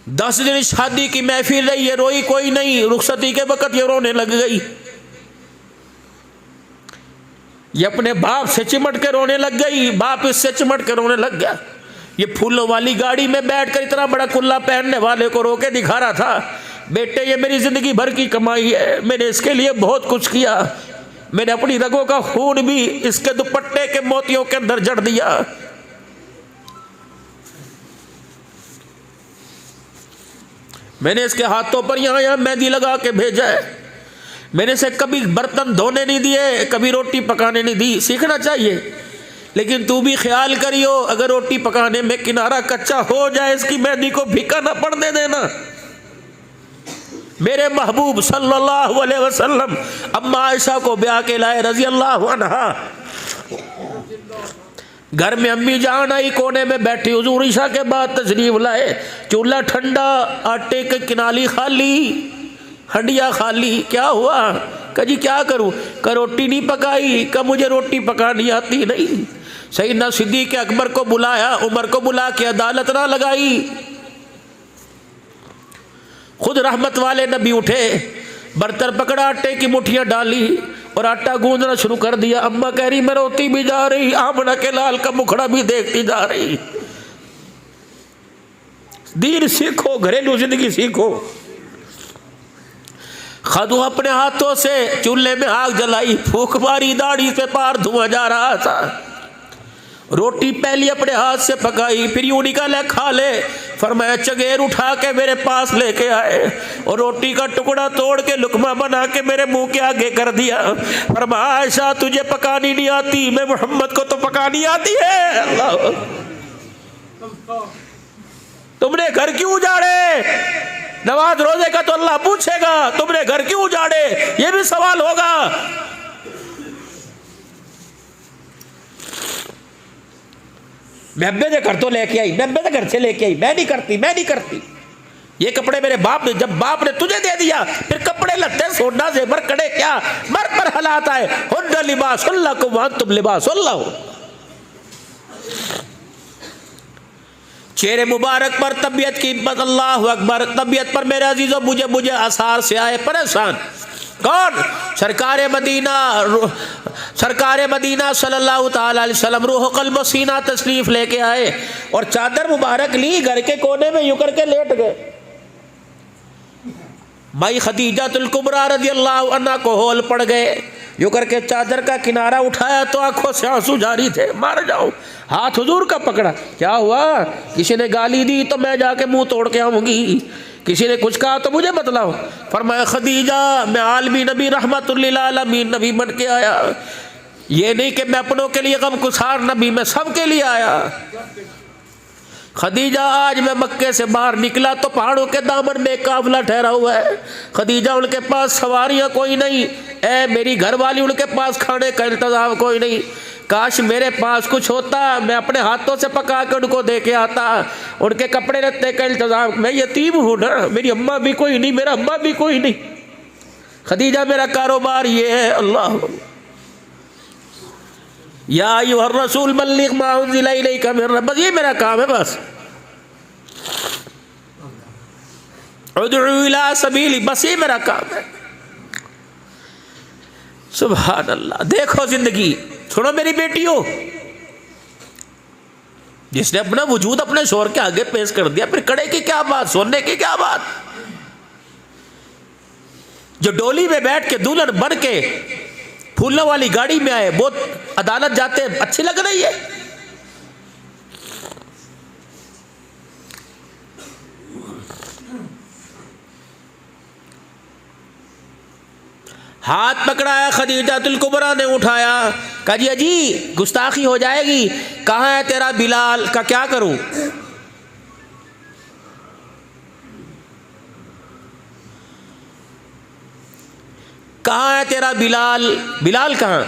दस दिन शादी की महफिल रही, ये रोई कोई नहीं। रुखसती के वक्त ये रोने लग गई, ये अपने बाप से चिमट के रोने लग गई, बाप इससे चिमट के रोने लग गया। ये फूलों वाली गाड़ी में बैठकर इतना बड़ा कुल्ला पहनने वाले को रोके दिखा रहा था, बेटे ये मेरी जिंदगी भर की कमाई है, मैंने इसके लिए बहुत कुछ किया, मैंने अपनी रगों का खून भी इसके दुपट्टे के मोतियों के अंदर जड़ दिया। मैंने इसके हाथों पर यहाँ यहाँ मेहंदी लगा के भेजा है, मैंने इसे कभी बर्तन धोने नहीं दिए, कभी रोटी पकाने नहीं दी। सीखना चाहिए, लेकिन तू भी ख्याल करियो, अगर रोटी पकाने में किनारा कच्चा हो जाए, इसकी मेहंदी को फीका ना पड़ने देना। मेरे महबूब सल्लल्लाहु अलैहि वसल्लम अम्मा आयशा को ब्याह के लाए रजी अल्लाह अन्हा। घर में अम्मी जान आई, कोने में बैठी, हुजूर ईशा के बाद तशरीफ लाए। चूल्हा ठंडा, आटे की किनाली खाली, हंडिया खाली। क्या हुआ? कहा जी क्या करूं? कहा रोटी नहीं पकाई। कहा मुझे रोटी पकानी आती नहीं। सैयदना सिद्दीक़ अकबर को बुलाया, उमर को बुला के अदालत ना लगाई। खुद रहमत वाले नबी उठे, बर्तन पकड़ा, आटे की मुठियां डाली और आटा गूंदना शुरू कर दिया। अम्मा कह रही मैं रोती भी जा रही, आमना के लाल का मुखड़ा भी देखती जा रही। दीन सीखो, घरेलू जिंदगी सीखो। खदू अपने हाथों से चूल्हे में आग जलाई, फूंक मारी, दाढ़ी से पार धुआं जा रहा था। रोटी पहली अपने हाथ से पकाई, फिर यूं निकाले खा ले। फरमाया चगेर उठा के मेरे पास लेके आए और रोटी का टुकड़ा तोड़ के लुकमा बना के मेरे मुंह के आगे कर दिया। फरमाया आयशा तुझे पकानी नहीं आती, मैं मोहम्मद को तो पकानी आती है। अल्लाह, तुमने घर क्यों उजाड़े? नमाज रोजे का तो अल्लाह पूछेगा, तुमने घर क्यों उजाड़े, ये भी सवाल होगा। मैं अब्बे से घर तो लेके आई, मैं अब्बे से घर से लेके आई, मैं नहीं करती, मैं नहीं करती। ये कपड़े मेरे बाप ने, जब बाप ने तुझे दे दिया, फिर कपड़े लत्ते सोना से मर कड़े क्या मर पर हलाता है। हुन्ना लिबासुल्लाह को वान तुम लिबासुल्लाह हो। चेहरे मुबारक पर तबीयत की हिम्मत, अल्लाह अकबर। तबीयत पर मेरे अजीजों मुझे आसार से आए परेशान। कौन? सरकारे मदीना सल्लल्लाहु ताला अलैहि वसल्लम रूह क़ल्ब सीना तशरीफ लेके आए और चादर मुबारक ली, घर के कोने में यूं करके लेट गए। माई खदीजातुल कुबरा रज़ी अल्लाह अन्हा को होल पड़ गए। यूं करके चादर का किनारा उठाया तो आंखों से आंसू जारी थे। मार जाओ, हाथ हुजूर का पकड़ा। क्या हुआ? किसी ने गाली दी तो मैं जाके मुंह तोड़ के आऊंगी, किसी ने कुछ कहा तो मुझे बतलाओ। फरमाया खदीजा मैं आलमी नबी रहमतुल लिल आलमीन नबी बन के आया, ये नहीं कि मैं अपनों के लिए गमगुसार नबी, मैं सबके लिए आया। खदीजा आज मैं मक्के से बाहर निकला तो पहाड़ों के दामन में काफिला ठहरा हुआ है। खदीजा उनके पास सवारियां कोई नहीं, ए मेरी घरवाली उनके पास खाने का इंतजाम कोई नहीं। काश मेरे पास कुछ होता, मैं अपने हाथों से पका के उनको दे के आता। उनके कपड़े लत्ते का इंतजाम, मैं यतीम हूँ ना, मेरी अम्मा भी कोई नहीं, मेरा अम्मा भी कोई नहीं। खदीजा मेरा कारोबार ये है। अल्लाह या अय्युहर रसूल बल्लिग मा उन्ज़िला इलैका मिन रब्बिक, बस ये मेरा काम है। बस उदउ इला सबीली, बस ये मेरा काम है। सुभान अल्लाह। देखो जिंदगी, सुनो मेरी बेटियों, जिसने अपना वजूद अपने शोर के आगे पेश कर दिया, फिर कड़े की क्या बात, सोने की क्या बात। जो डोली में बैठ के दुल्हन बन के फूलों वाली गाड़ी में आए, वो अदालत जाते अच्छी लग रही है? हाथ पकड़ाया, खदीजातुल कुबरा ने उठाया, कहा जी अजी गुस्ताखी हो जाएगी। कहाँ है तेरा बिलाल? का क्या करूं? कहाँ है तेरा बिलाल? बिलाल कहाँ?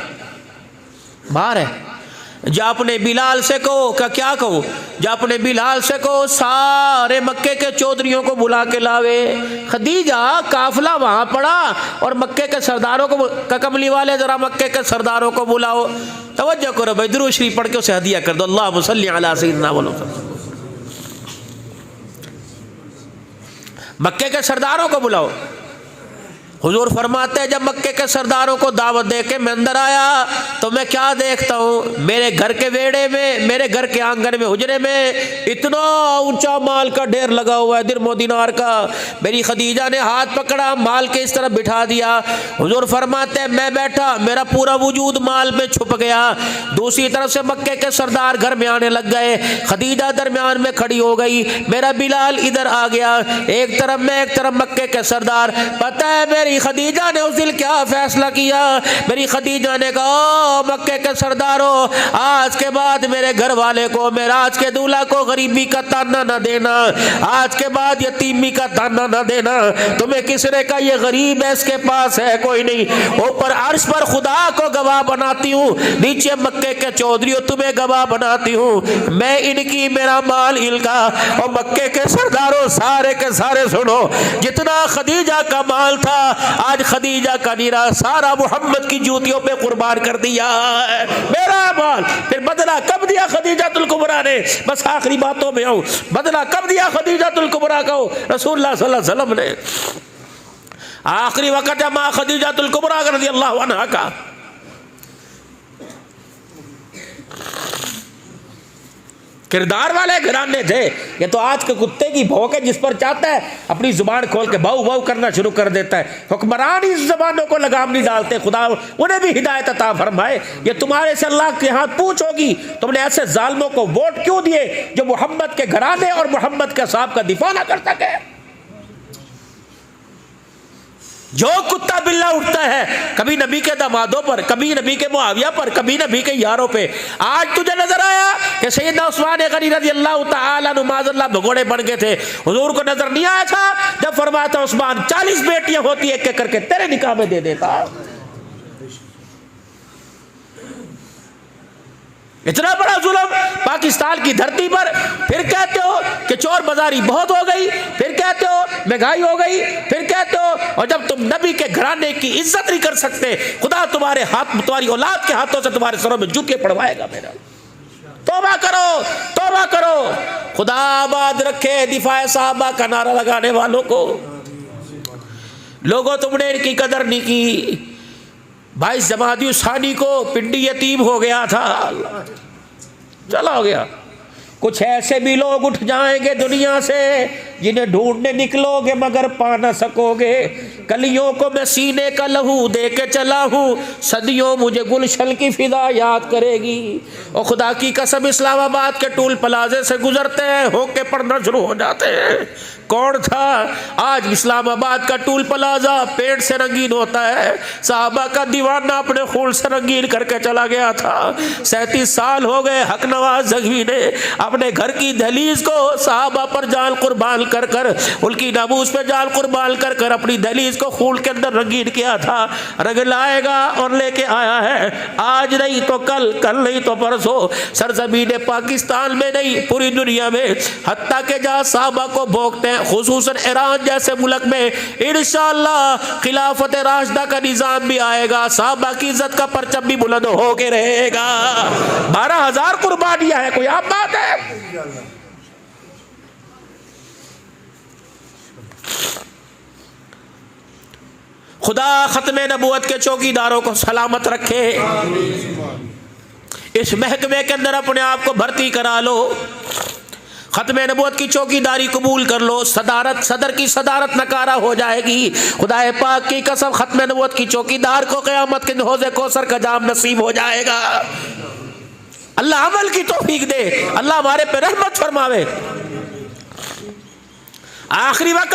बाहर है। जा अपने बिलाल से कहो, क्या कहो? जा अपने बिलाल से कहो सारे मक्के के चौधरियों को बुला के लावे। खदीजा काफिला वहाँ पड़ा और मक्के के सरदारों को, कमली वाले जरा मक्के के सरदारों को बुलाओ। तवज्जो करो भाई, दुरूद शरीफ पढ़ के उसे हदिया कर दो। अल्लाहुम्मा सल्ली अला सय्यिदिना मुहम्मद। मक्के के सरदारों को बुलाओ। हुजूर फरमाते हैं जब मक्के के सरदारों को दावत दे के मैं अंदर आया तो मैं क्या देखता हूँ, मेरे घर के वेड़े में, मेरे घर के आंगन में, हुजरे में इतना ऊंचा माल का ढेर लगा हुआ है, दिरमो दिनार का। मेरी खदीजा ने हाथ पकड़ा, माल के इस तरफ बिठा दिया। हुजूर फरमाते हैं मैं बैठा, मेरा पूरा वजूद माल में छुप गया। दूसरी तरफ से मक्के के सरदार घर में आने लग गए। खदीजा दरमियान में खड़ी हो गई, मेरा बिलाल इधर आ गया। एक तरफ मैं, एक तरफ मक्के के सरदार। पता है मेरी खदीजा ने उस दिन क्या फैसला किया? मेरी खदीजा ने कहा मक्के के सरदारों, आज के बाद मेरे घर वाले को, मेरा आज के दूल्हा को गरीबी का ताना न देना, आज के बाद यतीमी का ताना न देना। तुम्हें किसने का ये गरीब है, इसके पास है कोई नहीं। ऊपर अर्श पर खुदा को गवाह बनाती हूँ, नीचे मक्के के चौधरी तुम्हें गवाह बनाती हूँ। मैं इनकी, मेरा माल इनका। और मक्के के सरदारों सारे के सारे सुनो, जितना खदीजा का माल था आज खदीजा का नीरा सारा मोहम्मद की जूतियों पे कुर्बान कर दिया है, मेरा माल। फिर बदला कब दिया खदीजातुल कुबरा ने? बस आखिरी बातों में आऊं, बदला कब दिया खदीजातुल कुबरा को? रसूलुल्लाह सल्लल्लाहु अलैहि वसल्लम ने आखिरी वक्त है मां खदीजातुल कुबरा रज़ियल्लाहु अन्हा का। किरदार वाले घराने थे। ये तो आज के कुत्ते की भौंक है, जिस पर चाहता है अपनी जुबान खोल के भाऊ भाऊ करना शुरू कर देता है। हुक्मरान इस जबानों को लगाम नहीं डालते। खुदा उन्हें भी हिदायत अता फरमाए। ये तुम्हारे से अल्लाह के हाथ पूछ होगी, तुमने ऐसे जालिमों को वोट क्यों दिए जो मोहम्मद के घराने और मोहम्मद के साहब का दिफा ना कर सके? जो कुत्ता बिल्ला उठता है कभी नबी के दामादों पर, कभी नबी के मुआविया पर, कभी नबी के यारों पे। आज तुझे नजर आया कि सैयदना उस्मान गनी रज़ियल्लाहु तआला अन्हु माज़ल्लाह भगोड़े बन गए थे? हुजूर को नजर नहीं आया था जब फरमाया था उस्मान 40 बेटियां होती एक एक करके तेरे निकाह में दे देता? इतना बड़ा जुल्म पाकिस्तान की धरती पर। फिर कहते हो कि चोर बाजारी बहुत हो गई, फिर कहते हो महंगाई हो गई, फिर कहते हो, और जब तुम नबी के घराने की इज्जत नहीं कर सकते, खुदा तुम्हारे हाथ, तुम्हारी औलाद के हाथों से तुम्हारे सरों में जूते पड़वाएगा। मेरा तौबा करो, तौबा करो। खुदा आबाद रखे दिफाए साहबा का नारा लगाने वालों को। लोगों तुमने इनकी कदर नहीं की। भाई जमादी सानी को पिंडी यतीम हो गया था, चला हो गया। कुछ ऐसे भी लोग उठ जाएंगे दुनिया से जिन्हें ढूंढने निकलोगे मगर पा न सकोगे। कलियों को मैं सीने का लहू दे के चला हूँ, सदियों मुझे गुलशन की फिजा याद करेगी। और खुदा की कसम इस्लामाबाद के टूल प्लाजे से गुजरते हैं, होके पड़ना शुरू हो जाते हैं। कौन था? आज इस्लामाबाद का टूल प्लाजा पेड़ से रंगीन होता है। साहबा का दीवाना अपने खून से रंगीन करके चला गया था। 37 साल हो गए हक नवाज जगवी ने अपने घर की दहलीज को साहबा पर जान कुर्बान कर कर, उनकी नामूस पे जान कुर्बान कर कर अपनी दहलीज को खून के अंदर रंगीन किया था। रंग लाएगा और लेके आया है, आज नहीं तो कल, कल नहीं तो परसों, सरजमीन पाकिस्तान में नहीं पूरी दुनिया में। हत्ता के जहाँ साहबा को भोगते हैं, खुसूसन ईरान जैसे मुल्क में इंशाअल्लाह खिलाफत राशिदा का निजाम भी आएगा, साहबा की इज्जत का परचम भी बुलंद होके रहेगा। 12,000 कुर्बानियां है, कोई आप बात है? खुदा खत्मे नबूवत के चौकीदारों को सलामत रखे। इस महकमे के अंदर अपने आप को भर्ती करा लो, खत्मे नबूवत की चौकीदारी कबूल कर लो। सदारत, सदर की सदारत नकारा हो जाएगी। खुदाए पाक की कसम खत्मे नबूवत की चौकीदार को क़यामत के हौज़े कौसर का जाम नसीब हो जाएगा। अल्लाह अमल की तौफीक दे, अल्लाह हमारे पे रहमत फरमावे। आखिरी वक्त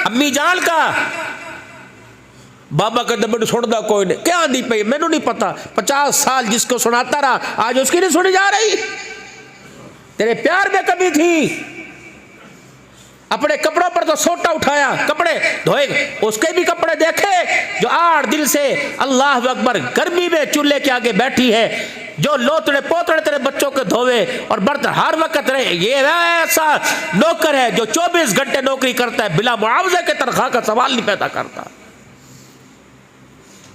अम्मी जान का बाबा का दबड़ सुनता कोई नहीं, क्या आंधी पे मैनू नहीं पता। 50 साल जिसको सुनाता रहा, आज उसकी नहीं सुनी जा रही। तेरे प्यार में कमी थी, अपने कपड़ों पर तो सोटा उठाया, कपड़े धोएंगे, उसके भी कपड़े देखे जो 8 दिन से अल्लाह अकबर गर्मी में चूल्हे के आगे बैठी है, जो लोतड़े पोतड़े तेरे बच्चों के धोवे और बर्तन हर वक्त रहे। ये ऐसा नौकर है जो 24 घंटे नौकरी करता है, बिना मुआवजे के तनख्वाह का सवाल नहीं पैदा करता,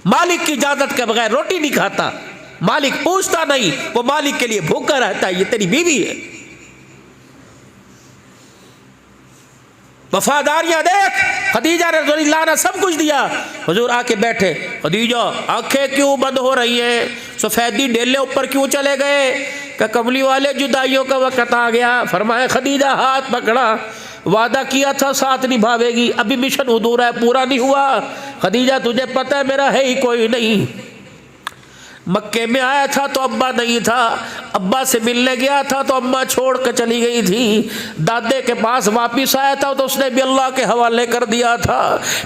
मालिक की इजाजत के बगैर रोटी नहीं खाता, मालिक पूछता नहीं, वो मालिक के लिए भूखा रहता है। ये तेरी बीवी है। वफादारियां देख, खदीजा ने रज़ियल्लाहु अन्हा सब कुछ दिया। हुजूर आके बैठे, खदीजा आंखें क्यों बंद हो रही हैं, सफेदी डेले ऊपर क्यों चले गए? क्या कमली वाले जुदाइयों का वक्त आ गया? फरमाया खदीजा हाथ पकड़ा, वादा किया था साथ निभावेगी, अभी मिशन अधूरा है, पूरा नहीं हुआ। खदीजा तुझे पता है मेरा है ही कोई नहीं, मक्के में आया था तो अब्बा नहीं था, अब्बा से मिलने गया था तो अम्मा छोड़ कर चली गई थी, दादे के पास वापिस आया था तो उसने भी अल्लाह के हवाले कर दिया था।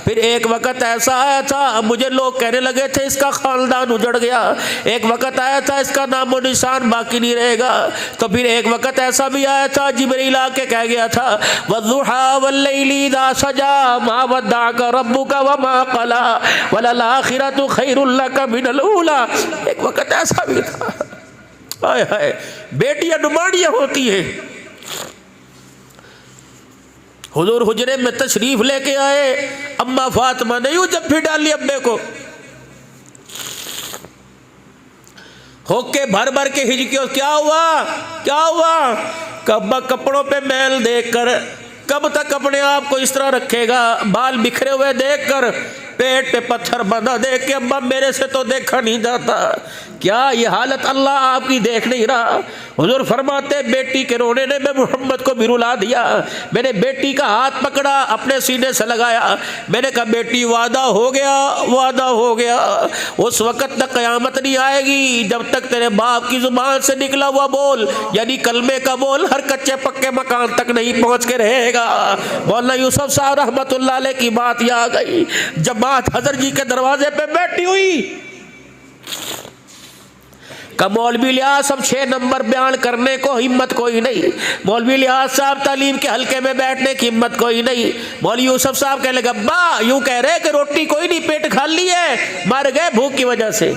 फिर एक वक्त ऐसा आया था, मुझे लोग कहने लगे थे इसका खानदान उजड़ गया, एक वक्त आया था इसका नामो निशान बाकी नहीं रहेगा। तो फिर एक वक्त ऐसा भी आया था, जिब्रील आके कह गया था वद्दुहा वल्लैलि इज़ा सजा मा वद्दअका रब्बुका वमा क़ला वलल आखिरतु खैरुल लका मिनल ऊला। एक वक्त ऐसा भी था। हाय हाय, बेटियां नुमानियां होती है। हुजूर हुजरे में तशरीफ लेके आए, अम्मा फातिमा ने यूं जब फिर डाली अब्बे को, होके भर भर के हिजकियों, क्या हुआ क्या हुआ? कब्बा कपड़ों पे मैल देखकर कब तक अपने आप को इस तरह रखेगा, बाल बिखरे हुए देखकर, पेट पे पत्थर बंधा देख के अब्बा मेरे से तो देखा नहीं जाता, क्या ये हालत अल्लाह आपकी देख नहीं रहा? हुजूर फरमाते बेटी के रोने ने मैं मोहम्मद को भी रुला दिया। मैंने बेटी का हाथ पकड़ा, अपने सीने से लगाया, मैंने कहा बेटी वादा हो गया, वादा हो गया, उस वक़्त तक क़यामत नहीं आएगी जब तक तेरे बाप की ज़ुबान से निकला हुआ बोल, यानी कलमे का बोल हर कच्चे पक्के मकान तक नहीं पहुँच के रहेगा। मौलाना यूसुफ साहब रहमतुल्लाह अलैह की बात ये आ गई, जमात हज़रत जी के दरवाजे पे बैठी हुई, का मौलवी लिहाज सब 6 नंबर बयान करने को हिम्मत कोई नहीं, मौलवी लिहाज साहब तालीम के हल्के में बैठने की हिम्मत कोई नहीं। मौलवी यूसुफ साहब कहने लगे अब्बा यूं कह रहे कि रोटी कोई नहीं, पेट खाली है, मर गए भूख की वजह से।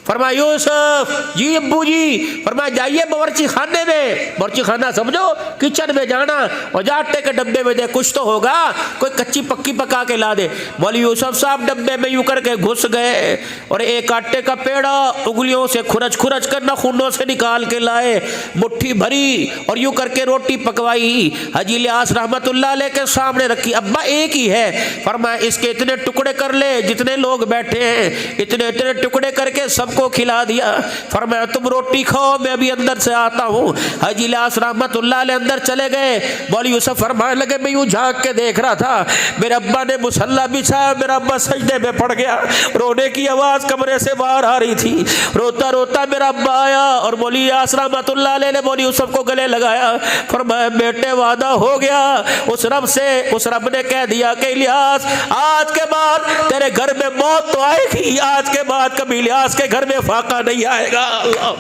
फरमाया यूसुफ जी अब्बू जी, फरमाया जाइए बावर्ची खाने में, बावर्ची खाना समझो किचन में जाना और जा आटे के डब्बे में दे, कुछ तो होगा, कोई कच्ची पक्की पका के ला दे। मौलवी यूसुफ साहब डब्बे में यूं करके घुस गए और एक आटे का पेड़ा उंगलियों से खुरच खुरच कर नाखूनों से निकाल के लाए, मुट्ठी भरी और यूं करके रोटी पकवाई, हाजी लिहाज रहमतुल्लाह अलैह के सामने रखी। अब्बा एक ही है, फरमाया इसके इतने टुकड़े कर ले, जितने लोग बैठे हैं इतने इतने टुकड़े करके सब को खिला दिया। फरमाया तुम रोटी खाओ, मैं अभी अंदर से आता हूँ। हाजी लिहाज रहमतुल्लाह अलैह अंदर चले गए। मौलवी यूसुफ फरमाने लगे मैं यूं झांक के देख रहा था, मेरे अब्बा ने मुसल्ला बिछाया, मेरा अब्बा सजदे में पड़ गया, रोने की आवाज कमरे से बाहर आ रही थी, रोता रोता मेरा अब्बा आया और मौलवी लिहाज रहमतुल्लाह अलैह ने मौलवी यूसुफ को गले लगाया। फरमाया बेटे वादा हो गया उस रब से, उस रब ने कह दिया कि लिहाज आज के बाद तेरे घर में मौत तो आएगी, आज के बाद कभी लिहाज के घर में फाका नहीं आएगा। अल्लाह,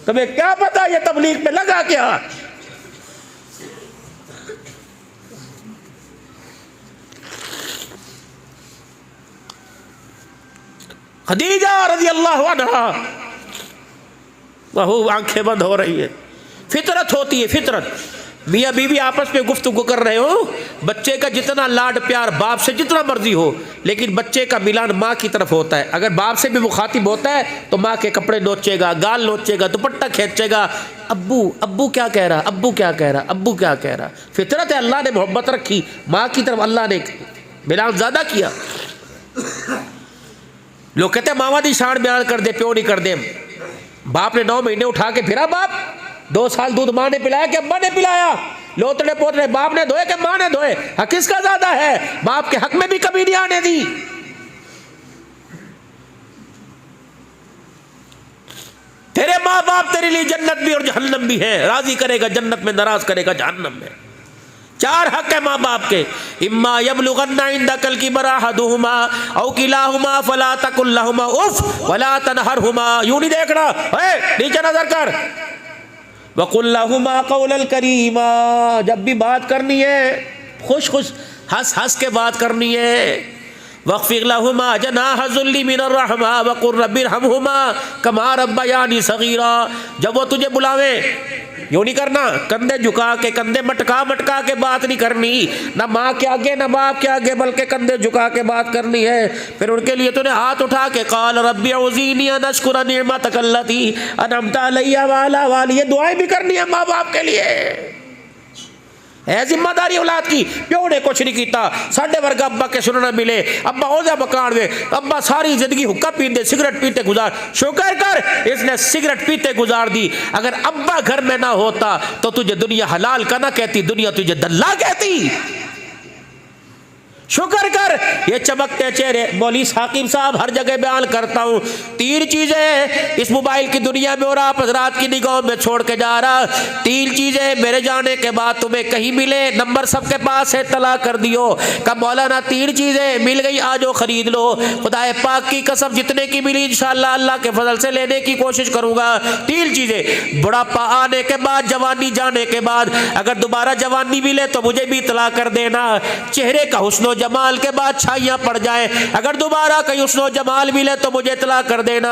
तुम्हें क्या पता ये तबलीग में लगा क्या? खदीजा रज़ियल्लाहु अन्हा, वह आंखें बंद हो रही है। फितरत होती है, फितरत। मियाँ बीवी आपस में गुफ्तगू कर रहे हो, बच्चे का जितना लाड प्यार बाप से जितना मर्जी हो, लेकिन बच्चे का मिलान माँ की तरफ होता है। अगर बाप से भी मुखातिब होता है तो माँ के कपड़े नोचेगा, गाल नोचेगा, दुपट्टा खींचेगा, अब्बू अब्बू क्या कह रहा, अब्बू क्या कह रहा, अब्बू क्या कह रहा। फितरत है, अल्लाह ने मोहब्बत रखी माँ की तरफ, अल्लाह ने मिलान ज़्यादा किया। लोग कहते हैं मामा दी शान बयान कर दे, प्यो नहीं कर दे। बाप ने 9 महीने उठा के फिरा, बाप 2 साल दूध माँ ने पिलाया कि अब्बा ने पिलाया, लोतड़े पोतड़े बाप ने धोए कि माँ ने धोए, हक किसका ज्यादा है? बाप के हक में भी कभी नहीं आने दी। तेरे माँ बाप तेरे लिए जन्नत भी और जहन्नम भी है, राजी करेगा जन्नत में, नाराज करेगा जहन्नम में। 4 हक है माँ बाप के, इम्मा यबलुगन्ना इंदकल किबरा अहदुहुमा औ किलाहुमा फला तकुल लहुमा उफ वला तनहरहुमा। यूं नहीं देखना, नीचे नजर कर, वकुल्लहुमा कौलन करीमा, जब भी बात करनी है खुश खुश हंस हंस के बात करनी है। वक़्फ़िर लहुमा जनाह ज़ुल्ली मिनर रहमा वक़ुल रब्बिरहमहुमा कमा रब्बयानी सग़ीरा। जब वो तुझे बुलावे यूँ नहीं करना, कंधे झुका के, कंधे मटका मटका के बात नहीं करनी, ना माँ के आगे ना बाप के आगे, बल्कि कंधे झुका के बात करनी है। फिर उनके लिए तूने हाथ उठा के क़ाल रब्बि औज़ीनी अन अश्कुरा निअमतक अल्लती अनअमत अलैया व अला वालिदी, ये दुआएं भी करनी है माँ बाप के लिए। है जिम्मेदारी औलाद की। प्यो ने कुछ नहीं किया, साढ़े वर्ग अब्बा के सुनना मिले, अब्बा ओजा बकान दे, अब्बा सारी जिंदगी हुक्का पीते सिगरेट पीते गुजार, शुक्र कर इसने सिगरेट पीते गुजार दी। अगर अब्बा घर में ना होता तो तुझे दुनिया हलाल का ना कहती, दुनिया तुझे दल्ला कहती। शुक्र कर ये चमकते चेहरे, मौली हाकिम साहब हर जगह बयान करता हूँ, 3 चीजें इस मोबाइल की दुनिया में और आप हजरात की निगाहों में छोड़ के जा रहा। 3 चीजें मेरे जाने के बाद तुम्हें कहीं मिले, नंबर सबके पास है, तला कर दियो। कब मौलाना 3 चीजें मिल गई, आज वो खरीद लो। खुदाए पाक की कसम जितने की मिली इंशाअल्लाह अल्लाह के फजल से लेने की कोशिश करूंगा। 3 चीजें, बुढ़ापा आने के बाद, जवानी जाने के बाद, अगर दोबारा जवानी मिले तो मुझे भी तला कर देना। चेहरे का हुस्न जमाल के बाद छाइयां पड़ जाए, अगर दोबारा कहीं हुस्न जमाल मिले तो मुझे इतला कर देना।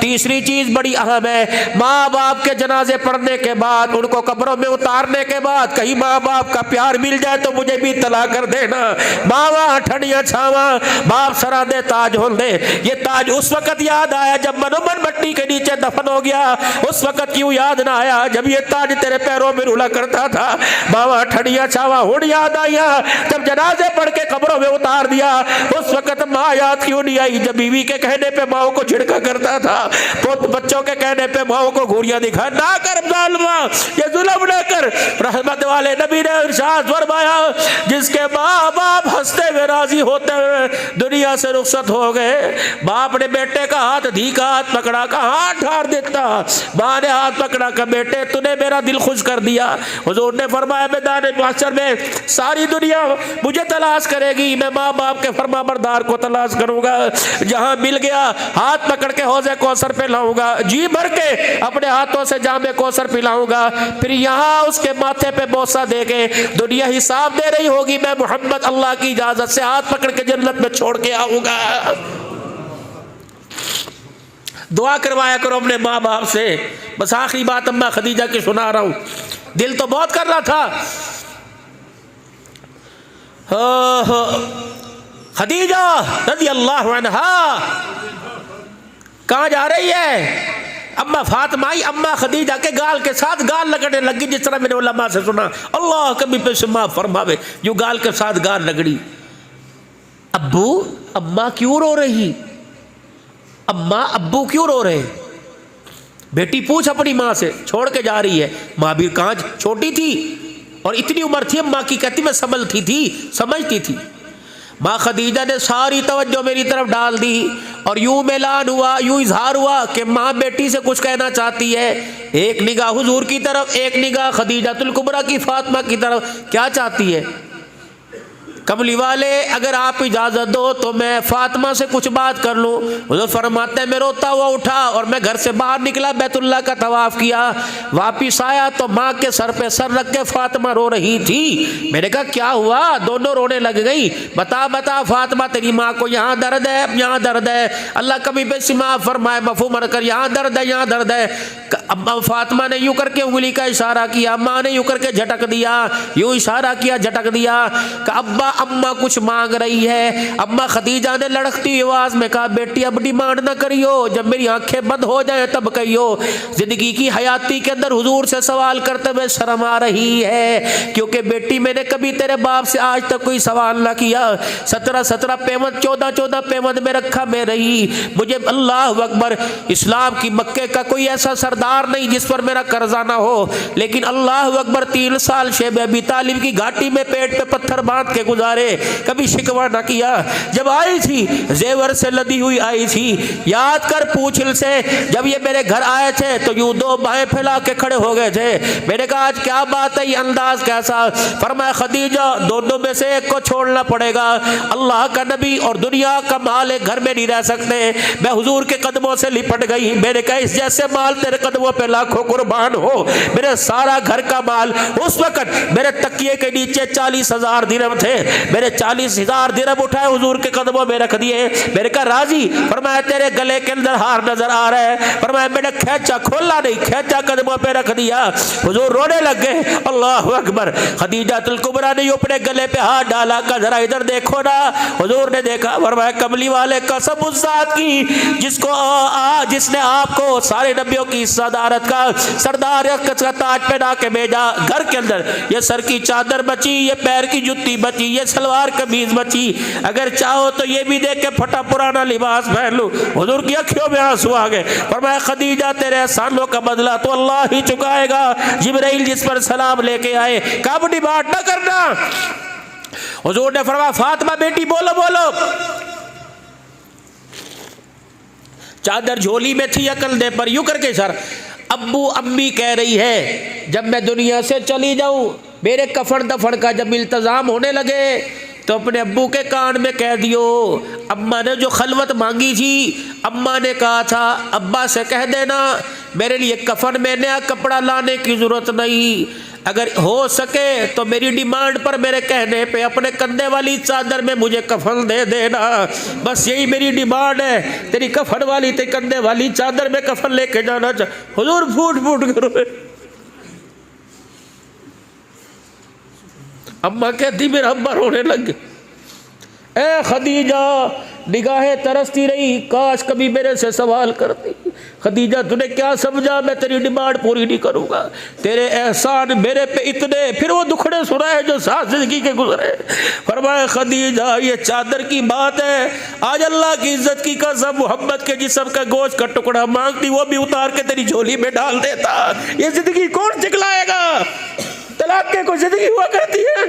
तीसरी चीज बड़ी अहम है, माँ बाप के जनाजे पढ़ने के बाद, उनको कब्रों में उतारने के बाद कहीं माँ बाप का प्यार मिल जाए तो मुझे भी इतला कर देना। मावा ठंडिया छावा बाप सरा दे ताज हो दे। ये ताज उस वक्त याद आया जब मनोमन मट्टी के नीचे दफन हो गया, उस वक्त क्यों याद ना आया जब ये ताज तेरे पैरों में रुला करता था। मावा ठंडिया छावा हुण याद आया जब जनाजे पढ़ के कब्रों में उतार दिया, उस वक्त माँ याद क्यों नहीं आई जब बीवी के कहने पे माओ को झिड़का करता था, पुत बच्चों के कहने पे माओ को घूरियां दिखा। ना कर जालिमा, ये जुल्म ना कर। रहमत वाले नबी ने इरशाद फरमाया, जिसके माँ बाप हंसते हुए राजी होते हुए दुनिया से रुखसत हो गए, बाप ने बेटे का हाथ धीका, हाथ पकड़ा का हाथ ठार देता, माँ ने हाथ पकड़ा का बेटे तूने मेरा दिल खुश कर दिया। हुजूर ने फरमाया मैदान महशर में सारी दुनिया मुझे तलाश करेगी, मैं माँ बाप के फरमा बरदार को तलाश करूंगा। जहां मिल गया हाथ पकड़ के हौज़े कौसर पे लाऊंगा, जी भर के अपने हाथों से जामे कौसर पिलाऊंगा। फिर यहाँ उसके माथे पे बोसा दे के दुनिया हिसाब दे रही होगी, मैं मोहम्मद अल्लाह की इजाजत से हाथ पकड़ के जन्नत में छोड़ के आऊंगा। दुआ करवाया करो अपने माँ बाप से। बस आखिरी बात अम्मा खदीजा की सुना रहा हूं, दिल तो बहुत कर रहा था। खदीजा रज़ी अल्लाह अन्हा कहाँ जा रही है? अम्मा फातिमा आई, अम्मा खदीजा के गाल के साथ गाल लगने लगी, जिस तरह मैंने उलमा से सुना, अल्लाह कभी पे सुमा फरमावे, जो गाल के साथ गाल लगड़ी। अब्बू अम्मा क्यों रो रही? अम्मा अब्बू क्यों रो रहे? बेटी पूछ अपनी माँ से, छोड़ के जा रही है। माँ भी कहाँ छोटी थी और इतनी उम्र थी, अम्मा की कहती मैं संभलती थी, समझती थी। माँ खदीजा ने सारी तवज्जो मेरी तरफ डाल दी और यूं ऐलान हुआ, यूं इजहार हुआ कि माँ बेटी से कुछ कहना चाहती है। एक निगाह हुजूर की तरफ, एक निगाह खदीजातुल कुबरा की फातिमा की तरफ। क्या चाहती है? कमली वाले अगर आप इजाज़त दो तो मैं फातिमा से कुछ बात कर लूँ। हुज़ूर फरमाते हैं मैं रोता हुआ उठा और मैं घर से बाहर निकला, बैतुल्लाह का तवाफ़ किया, वापिस आया तो माँ के सर पे सर रख के फातिमा रो रही थी। मैंने कहा क्या हुआ? दोनों रोने लग गई। बता बता फातिमा, तेरी माँ को यहाँ दर्द है, यहाँ दर्द है। अल्लाह कभी बेसी माँ फरमाए मफहूम कर, यहाँ दर्द है, यहाँ दर्द है। अब फातिमा ने यूँ करके उंगली का इशारा किया, माँ ने यूँ करके झटक दिया, यूँ इशारा किया, झटक दिया। अब्बा अम्मा कुछ मांग रही है। अम्मा खदीजा ने लड़कती आवाज में कहा बेटी अब डिमांड ना करियो, जब मेरी आंखें बंद हो जाए तब कहियो। जिंदगी की हयाती के अंदर हुजूर से सवाल करते हुए शर्म आ रही है, क्योंकि बेटी मैंने कभी तेरे बाप से आज तक कोई सवाल ना किया। 17 पेमंद 14 पेमंद में रखा मैं रही। मुझे अल्लाह अकबर इस्लाम की मक्के का कोई ऐसा सरदार नहीं जिस पर मेरा कर्जा ना हो, लेकिन अल्लाह अकबर 3 साल शेब अबी तालिब की घाटी में पेट पे पत्थर बांध के गुजार गुजारे, कभी शिकवा ना किया। जब आई थी जेवर से लदी हुई आई थी, याद कर पूछ से जब ये मेरे घर आए थे तो यूं दो बाहें फैला के खड़े हो गए थे। मैंने कहा आज क्या बात है, ये अंदाज कैसा? फरमाया खदीजा दोनों में से एक को छोड़ना पड़ेगा। अल्लाह का नबी और दुनिया का माल एक घर में नहीं रह सकते। मैं हुजूर के कदमों से लिपट गई। मैंने कहा इस जैसे माल तेरे कदमों पे लाखों कुर्बान हो। मेरे सारा घर का माल, उस वक्त मेरे तकिए के नीचे 40,000 दिरहम थे। मेरे 40,000 दिरहम उठाए हुजूर के कदमों में रख दिए। मैंने कहा राजी? फरमाया तेरे गले के अंदर हार नजर आ रहा है। फरमाया मैंने खींचा, खोला नहीं, खींचा कदमों पे रख दिया। हुजूर रोने लग गए। अल्लाह अकबर। खदीजातुल कुबरा ने अपने गले पे हाथ डाला, का जरा इधर देखो ना। हुजूर ने देखा। फरमाया कमली वाले कसम उस जात की जिसने आपको सारे नबियों की सदारत का सरदार का ताज पहना के भेजा। घर के अंदर ये सर की चादर बची, ये पैर की जुत्ती बची, ये सलवार कमीज बची। अगर चाहो तो ये भी देख के फटा पुराना लिबास पहन लो। हुजूर की अखियों में आंसू आ गए। फरमाया खदीजा तेरे एहसानों का बदला तो अल्लाह ही चुकाएगा। जिब्राइल जिस पर सलाम लेके आए, कब डिमांड न करना। हुजूर ने फरमाया फातिमा बेटी बोलो बोलो। चादर झोली में थी, अकल दे पर यूं करके सर अब्बू अम्मी कह रही है जब मैं दुनिया से चली जाऊं, मेरे कफन दफन का जब इल्तजाम होने लगे तो अपने अब्बू के कान में कह दियो। अम्मा ने जो खलवत मांगी थी, अम्मा ने कहा था अब्बा से कह देना मेरे लिए कफन में नया कपड़ा लाने की ज़रूरत नहीं। अगर हो सके तो मेरी डिमांड पर, मेरे कहने पे अपने कंधे वाली चादर में मुझे कफन दे देना। बस यही मेरी डिमांड है, तेरी कफन वाली, तेरी कंधे वाली चादर में कफन लेके जाना। हुजूर फूट फूट कर रोए। अम्मा कहती मेरा अब्बा रोने लग गए। ए खदीजा निगाहें तरसती रही, काश कभी मेरे से सवाल करती। खदीजा तूने क्या समझा मैं तेरी डिमांड पूरी नहीं करूंगा? तेरे एहसान मेरे पे इतने, फिर वो दुखड़े सुनाए जो साथ जिंदगी के गुजरे। फरमाया खदीजा ये चादर की बात है, आज अल्लाह की इज्जत की कसम मोहम्मद के जिस्म का गोश्त का टुकड़ा मांगती, वो भी उतार के तेरी झोली में डाल देता। ये जिंदगी कौन चिकलाएगा? तलाक के कोई जिंदगी हुआ करती है?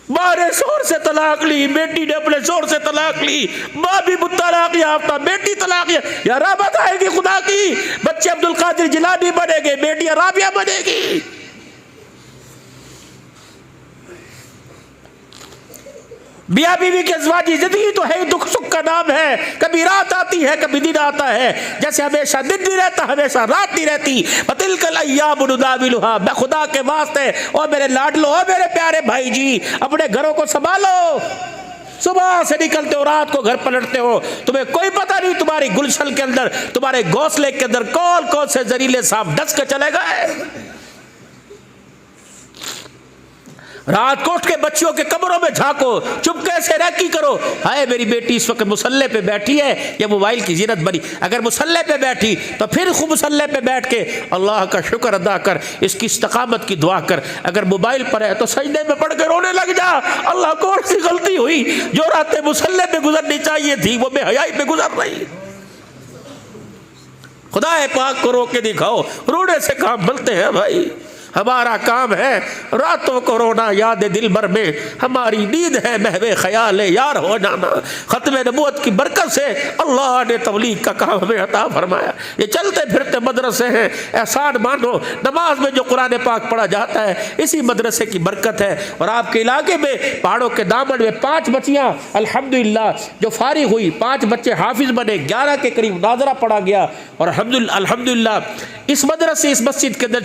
माँ ने शोर से तलाक ली, बेटी ने अपने शोर से तलाक ली, माँ भी तलाक याफ्ता, बेटी तलाक या राबत आएगी खुदा की। बच्चे अब्दुल कादिर जिलानी बनेंगे, बेटियां राबिया बनेगी। मियाँ बीवी की अज़वाजी जिंदगी तो है, दुख सुख का नाम है। कभी रात आती है, कभी दिन आता है। जैसे हमेशा दिन नहीं रहता, हमेशा रात नहीं रहती। बतिलकल अय्याम नुदाविलुहा। मैं खुदा के वास्ते और मेरे लाडलो और मेरे प्यारे भाई जी अपने घरों को संभालो। सुबह से निकलते हो, रात को घर पलटते हो, तुम्हें कोई पता नहीं तुम्हारी गुलशन के अंदर, तुम्हारे घोंसले के अंदर कौन कौन से जहरीले सांप डस के चले गए। रात को उठ के बच्चियों के कमरों में झांको, चुपके से रैकी करो। हाय मेरी बेटी इस वक्त मुसल्ले पे बैठी है, ये मोबाइल की जीनत बनी। अगर मुसल्ले पे बैठी तो फिर खूब मुसल्ले पे बैठ के अल्लाह का शुक्र अदा कर, इसकी इस्तकामत की दुआ कर। अगर मोबाइल पर है तो सजदे में पड़ के रोने लग जा। अल्लाह कौन सी गलती हुई जो रातें मुसल्ले पे गुजरनी चाहिए थी वो बेहयाई पे गुजर रही। खुदा पाक को रोक के दिखाओ। रोने से काम बनते हैं भाई। हमारा काम है रातों को रोना, याद दिल भर में हमारी नींद है महवे ख्याल यार हो जाना। ख़त्म नबूवत की बरकत से अल्लाह ने तबलीग का काम हमें अता फरमाया। ये चलते फिरते मदरसे हैं, एहसान मानो। नमाज में जो कुरान पाक पढ़ा जाता है इसी मदरसे की बरकत है। और आपके इलाके में पहाड़ों के दामन में 5 बच्चियाँ अल्हम्दुलिल्लाह जो फारिग हुई, 5 बच्चे हाफिज बने, 11 के करीब नाज़रा पढ़ा गया। और अल्हम्दुलिल्लाह इस मदरसे, इस मस्जिद के अंदर